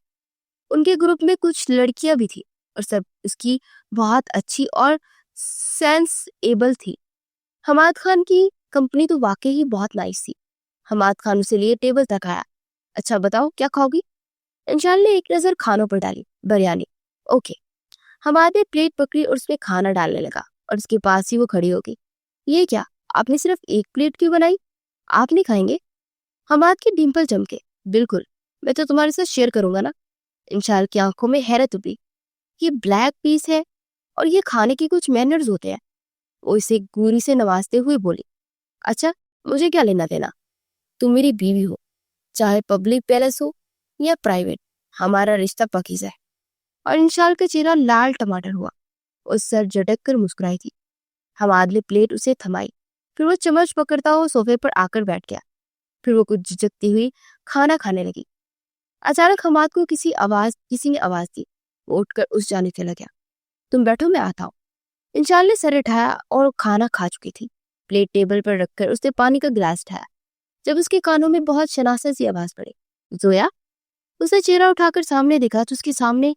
ان کے گروپ میں کچھ لڑکیاں بھی تھی اور سب اس کی بہت اچھی اور سینس ایبل تھی۔ حماد خان کی کمپنی تو واقعی بہت نائس تھی۔ حماد خان اسے لیے ٹیبل تک آیا۔ اچھا بتاؤ کیا کھاؤ گی؟ انشال نے ایک نظر کھانوں پر ڈالی۔ بریانی۔ اوکے۔ حماد نے پلیٹ پکڑی اور اس میں کھانا ڈالنے لگا اور اس کے پاس ہی وہ کھڑی ہو گئی۔ یہ کیا، آپ نے صرف ایک پلیٹ کیوں بنائی؟ آپ نہیں کھائیں گے؟ حماد کی ڈمپل چمکے۔ بالکل، میں تو تمہارے ساتھ شیئر کروں گا نا۔ انشال کی آنکھوں میں حیرت ابھری۔ یہ بلیک پیس ہے اور یہ کھانے کے کچھ مینرز ہوتے ہیں۔ وہ اسے گوری سے نوازتے ہوئے بولی۔ اچھا، مجھے کیا لینا دینا، تم میری بیوی ہو، چاہے پبلک پیلس ہو یا پرائیویٹ، ہمارا رشتہ پاکیزہ ہے۔ اور انشال کا چہرہ لال ٹماٹر ہوا، اس سر جھٹک کر مسکرائی تھی۔ حماد نے پلیٹ اسے تھمائی، پھر وہ چمچ پکڑتا ہوا صوفے پر آ کر بیٹھ گیا، پھر وہ کچھ جھجکتی ہوئی کھانا کھانے لگی۔ اچانک حماد کو کسی نے آواز دی۔ وہ اٹھ کر اس جانب چلا گیا۔ تم بیٹھو، میں آتا ہوں۔ انشال نے سر اٹھایا اور کھانا کھا چکی تھی۔ پلیٹ ٹیبل پر رکھ کر اس نے پانی کا گلاس اٹھایا جب اس کے کانوں میں بہت شناسا سی آواز پڑی۔ زویا۔ اس نے چہرہ اٹھا کر سامنے دیکھا تو اس کے سامنے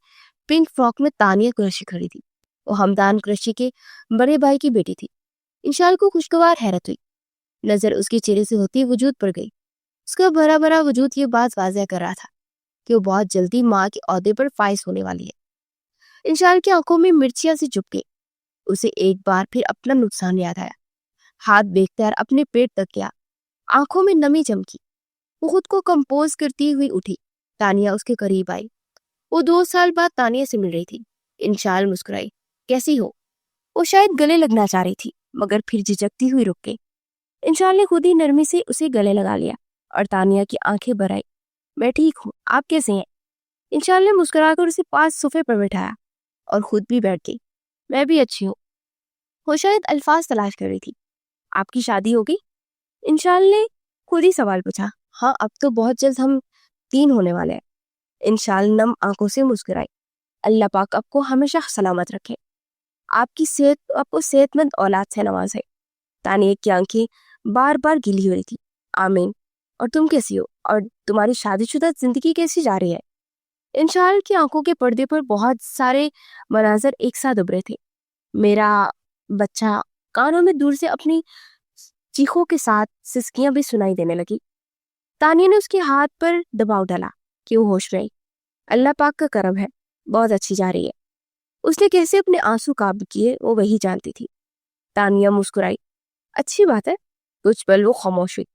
پنک فراک میں تانیہ قریشی کھڑی تھی۔ وہ حمدان قریشی کے بڑے بھائی کی بیٹی تھی۔ انشال کو خوشگوار حیرت ہوئی، نظر اس کے چہرے سے ہوتی وجود پر گئی۔ اس کا بھرا بھرا وجود یہ بات واضح کر رہا تھا کہ وہ بہت جلدی ماں کے عہدے پر فائز ہونے والی ہے۔ انشال کی آنکھوں میں مرچیاں سی چپ گئی۔ اسے ایک بار پھر اپنا نقصان یاد آیا۔ ہاتھ بے اختیار اپنے پیٹ تک گیا، آنکھوں میں نمی چمکی۔ وہ خود کو کمپوز کرتی ہوئی اٹھی۔ تانیہ اس کے قریب آئی۔ وہ 2 سال بعد تانیہ سے مل رہی تھی۔ انشال مسکرائی۔ کیسی ہو؟ وہ شاید گلے لگنا چاہ رہی تھی مگر پھر جھجکتی ہوئی رک گئی۔ انشال نے خود ہی نرمی سے اسے گلے لگا لیا اور تانیہ کی آنکھیں بھر آئی۔ میں ٹھیک ہوں، آپ کیسے ہیں؟ انشال نے مسکرا کر اسے پاس صوفے پر بٹھایا اور خود بھی بیٹھ گئی۔ میں بھی اچھی ہوں۔ وہ شاید الفاظ تلاش کر رہی تھی۔ آپ کی شادی ہو گئی؟ انشال نے خود ہی سوال پوچھا۔ ہاں، اب تو بہت جلد ہم 3 ہونے والے ہیں۔ انشال نم آنکھوں سے مسکرائی۔ اللہ پاک آپ کو ہمیشہ سلامت رکھے، آپ کو صحت مند اولاد سے نوازے۔ تانیہ کی آنکھیں بار بار گیلی ہو رہی تھی۔ آمین۔ اور تم کیسی ہو اور تمہاری شادی شدہ زندگی کیسی جا رہی ہے؟ انشال کی آنکھوں کے پردے پر بہت سارے مناظر ایک ساتھ ابھرے تھے۔ میرا بچہ کانوں میں دور سے اپنی چیخوں کے ساتھ سسکیاں بھی سنائی دینے لگی۔ تانیہ نے اس کے ہاتھ پر دباؤ ڈالا کہ وہ ہوش رہی۔ اللہ پاک کا کرم ہے، بہت اچھی جا رہی ہے۔ اس نے کیسے اپنے آنسو قابو کیے وہ وہی جانتی تھی۔ تانیہ مسکرائی۔ اچھی بات ہے۔ کچھ پل وہ خاموش ہوئی،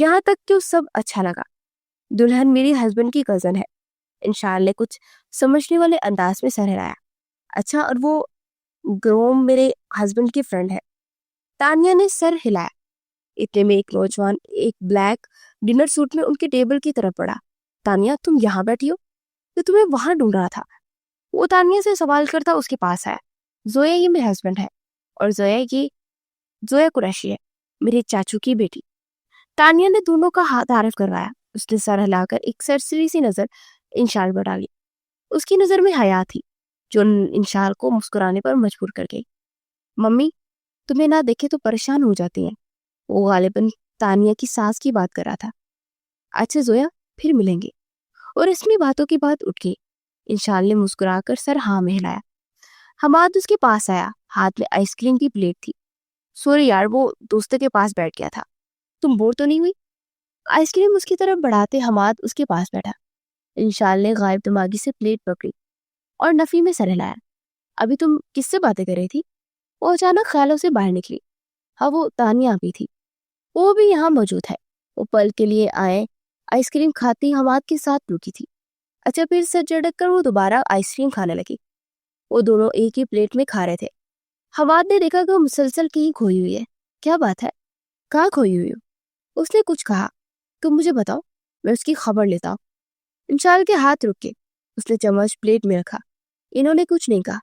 یہاں تک کہ سب اچھا لگا۔ دلہن میری ہسبینڈ کی کزن ہے۔ انشال نے کچھ سمجھنے والے انداز میں سر ہلایا۔ اچھا، اور وہ گروم میرے ہسبینڈ کی فرینڈ ہے۔ تانیہ نے سر ہلایا۔ اتنے میں ایک نوجوان ایک بلیک ڈنر سوٹ میں ان کے ٹیبل کی طرف بڑھا۔ تانیہ، تم یہاں بیٹھی ہو؟ تو تمہیں وہاں ڈھونڈ رہا تھا۔ وہ تانیہ سے سوال کرتا اس کے پاس آیا۔ زویا یہ میرے ہسبینڈ ہے، اور زویا قریشی ہے، میرے چاچو کی بیٹی۔ تانیہ نے دونوں کا ہاتھ تعارف کروایا۔ اس نے سر ہلا کر ایک سرسری سی نظر انشال پر ڈالی۔ اس کی نظر میں حیا تھی جو انشال کو مسکرانے پر مجبور کر گئی۔ ممی تمہیں نہ دیکھے تو پریشان ہو جاتی ہیں۔ وہ غالباً تانیہ کی ساس کی بات کر رہا تھا۔ اچھا زویا، پھر ملیں گے۔ اور رسمی باتوں کی بات اٹھ گئی۔ انشال نے مسکرا کر سر ہاں میں ہلایا۔ حماد اس کے پاس آیا، ہاتھ میں آئس کریم کی پلیٹ تھی۔ سوری یار، وہ دوستوں کے پاس بیٹھ گیا تھا۔ تم بور تو نہیں ہوئی؟ آئس کریم اس کی طرف بڑھاتے حماد اس کے پاس بیٹھا۔ انشال نے غائب دماغی سے پلیٹ پکڑی اور نفی میں سر ہلایا۔ ابھی تم کس سے باتیں کر رہی تھی؟ وہ اچانک خیالوں سے باہر نکلی۔ ہاں، وہ تانیہ بھی تھی، وہ بھی یہاں موجود ہے۔ وہ پل کے لیے آئے آئس کریم کھاتی حماد کے ساتھ رکی تھی۔ اچھا، پھر سر جھٹک کر وہ دوبارہ آئس کریم کھانے لگی۔ وہ دونوں ایک ہی پلیٹ میں کھا رہے تھے۔ حماد نے دیکھا کہ وہ مسلسل کہیں کھوئی ہوئی ہے۔ کیا بات ہے؟ کہاں کھوئی ہوئی ہو؟ اس نے کچھ کہا۔ تم مجھے بتاؤ، میں اس کی خبر لیتا ہوں۔ انشال کے ہاتھ رک کے اس نے چمچ پلیٹ میں رکھا۔ انہوں نے کچھ نہیں کہا۔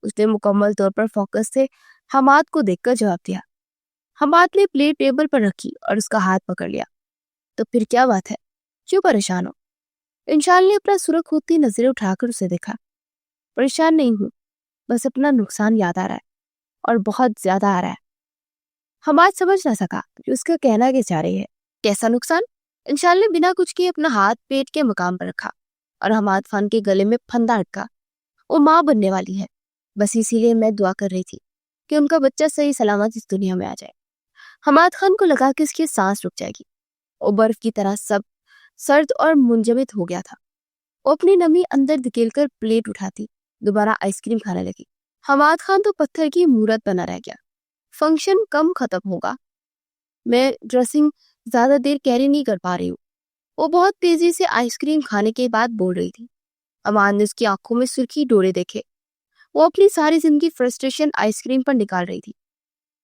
اس نے مکمل طور پر فوکس سے حماد کو دیکھ کر جواب دیا۔ حماد نے پلیٹ ٹیبل پر رکھی اور اس کا ہاتھ پکڑ لیا۔ تو پھر کیا بات ہے؟ کیوں پریشان ہو؟ انشال نے اپنا سرخ ہوتی نظریں اٹھا کر اسے دیکھا۔ پریشان نہیں ہوں، بس اپنا نقصان یاد آ رہا ہے، اور بہت زیادہ آ رہا ہے۔ حماد سمجھ نہ سکا کہ اس کا کہنا کیا چاہ رہی ہے۔ کیسا نقصان؟ انشال نے بنا کچھ کیے اپنا ہاتھ پیٹ کے مقام پر رکھا اور حماد خان کے گلے میں پھندا اٹکا۔ وہ ماں بننے والی ہے، بس اسی لیے میں دعا کر رہی تھی کہ ان کا بچہ صحیح سلامت اس دنیا میں آ جائے۔ حماد خان کو لگا کہ اس کی سانس رک جائے گی۔ وہ برف کی طرح سب سرد اور منجمد ہو گیا تھا۔ وہ اپنی نمی اندر دھکیل کر پلیٹ اٹھاتی دوبارہ آئس کریم کھانے لگی۔ حماد خان تو پتھر کی مورت بنا رہ گیا۔ فنکشن کم ختم ہوگا، میں ڈریسنگ زیادہ دیر کیری نہیں کر پا رہی ہوں۔ وہ بہت تیزی سے آئس کریم کھانے کے بعد بول رہی تھی۔ حماد نے اس کی آنکھوں میں سرخی ڈورے دیکھے۔ وہ اپنی ساری زندگی فرسٹریشن آئس کریم پر نکال رہی تھی۔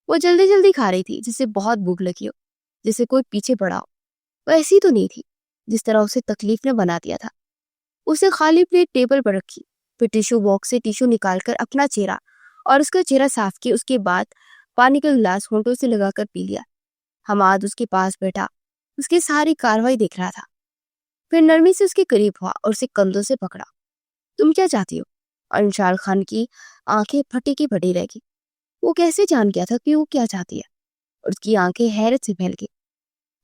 وہ جلدی جلدی کھا رہی تھی، جسے بہت بھوک لگی ہو، جسے کوئی پیچھے پڑا ہو۔ وہ ایسی تو نہیں تھی جس طرح اسے تکلیف نے بنا دیا تھا۔ اسے خالی پلیٹ ٹیبل پر رکھی، پھر ٹیشو باکس سے ٹیشو نکال کر اپنا چہرہ اور اس کا چہرہ صاف کیا۔ اس کے بعد پانی کا گلاس ہونٹوں سے لگا کر پی لیا۔ حماد اس کے پاس بیٹھا اس کی ساری کاروائی دیکھ رہا تھا، پھر نرمی سے اس کے قریب ہوا اور اسے کندھوں سے پکڑا۔ تم کیا چاہتی ہو؟ اور انشال خان کی آنکھیں پھٹی کی پھٹی رہ گئی۔ وہ کیسے جان گیا تھا کہ وہ کیا چاہتی ہے؟ اور اس کی آنکھیں حیرت سے پھیل گئی۔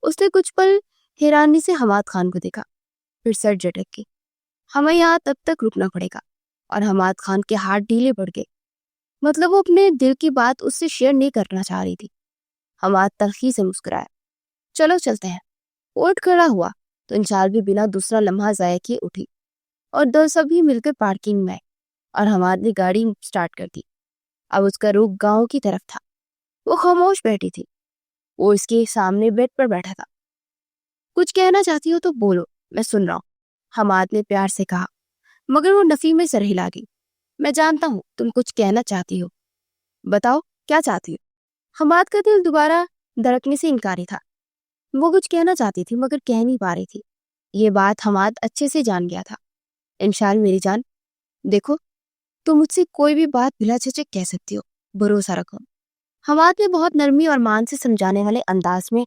اس نے کچھ پل حیرانی سے حماد خان کو دیکھا، پھر سر جھٹک کے۔ ہمیں یہاں تب تک رکنا پڑے گا۔ اور حماد خان کے ہاتھ ڈھیلے پڑ گئے، مطلب وہ اپنے دل کی بات اس سے شیئر نہیں کرنا چاہ رہی تھی۔ حماد تلخی سے مسکرایا۔ چلو چلتے ہیں۔ وہ اٹھ کھڑا ہوا تو انشال بھی بنا دوسرا لمحہ ضائع کیے اٹھی اور دو سبھی مل کر پارکنگ میں آئے اور حماد نے گاڑی سٹارٹ کر دی۔ اب اس کا رخ گاؤں کی طرف تھا۔ وہ خاموش بیٹھی تھی۔ وہ اس کے سامنے بیڈ پر بیٹھا تھا۔ کچھ کہنا چاہتی ہو تو بولو، میں سن رہا ہوں، حماد نے پیار سے کہا، مگر وہ نفی میں سر ہلا گئی۔ میں جانتا ہوں تم کچھ کہنا چاہتی ہو، بتاؤ کیا چاہتی ہو؟ حماد کا دل دوبارہ دھڑکنے سے انکاری تھا۔ وہ کچھ کہنا چاہتی تھی مگر کہہ نہیں پا رہی تھی۔ یہ بات حماد اچھے سے جان گیا تھا۔ انشال میری جان، دیکھو تم مجھ سے کوئی بھی بات بلا جھجک کہہ سکتی ہو، بھروسہ رکھو۔ حماد نے بہت نرمی اور مان سے سمجھانے والے انداز میں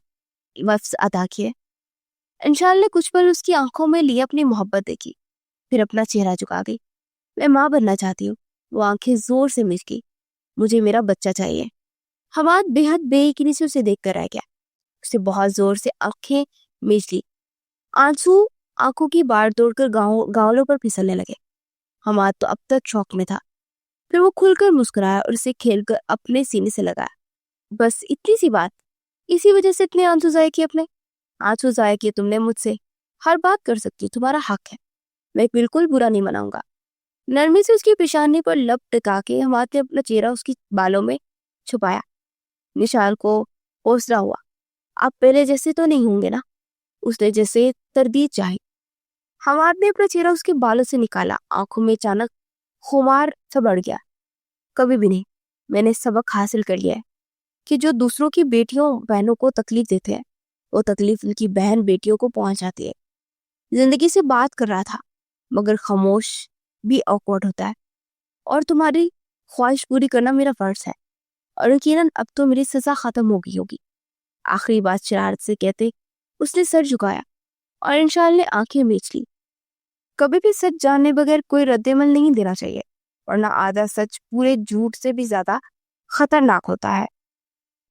لفظ ادا کیے۔ انشال نے کچھ پل اس کی آنکھوں میں لیے اپنی محبت دیکھی، پھر اپنا چہرہ جھکا گئی۔ میں ماں بننا چاہتی ہوں۔ وہ آنکھیں زور سے مچ گئی۔ مجھے میرا بچہ چاہیے۔ حماد بے حد بے یقینی سے اسے دیکھ کر رہ گیا۔ اسے بہت زور سے آنکھیں میچ لی۔ آنسو آنکھوں کی باڑ توڑ کر گاؤلوں پر پھسلنے لگے۔ حماد تو اب تک شوق میں تھا، پھر وہ کھل کر مسکرایا اور اسے کھیل کر اپنے سینے سے لگایا۔ بس اتنی سی بات؟ اسی وجہ سے اتنے آنسو ضائع کیے اپنے. آنسو ضائع کیے تم نے مجھ سے. ہر بات کر سکتی، تمہارا حق ہے، میں بالکل برا نہیں مناؤں گا. نرمی سے اس کی پیشانی پر لب ٹکا کے حماد نے اپنا چہرہ اس کی بالوں میں چھپایا. نشال کو حوصلہ ہوا. آپ پہلے جیسے تو نہیں ہوں گے نا؟ اس نے جیسے تردید چاہی. حماد نے اپنا چہرہ اس کے بالوں سے نکالا. آنکھوں میں اچانک خمار سا بڑھ گیا. کبھی بھی نہیں. میں نے سبق حاصل کر لیا ہے کہ جو دوسروں کی بیٹیوں بہنوں کو تکلیف دیتے ہیں وہ تکلیف ان کی بہن بیٹیوں کو پہنچاتی ہے. زندگی سے بات کر رہا تھا مگر خاموش بھی آکورڈ ہوتا ہے، اور تمہاری خواہش پوری کرنا میرا فرض ہے، اور یقیناً اب تو میری سزا ختم ہو گئی ہوگی. آخری بات شرارت سے کہتے اس نے سر جھکایا اور انشال نے آنکھیں میچ لی. کبھی بھی سچ جاننے بغیر کوئی رد عمل نہیں دینا چاہیے، ورنہ آدھا سچ پورے جھوٹ سے بھی زیادہ خطرناک ہوتا ہے.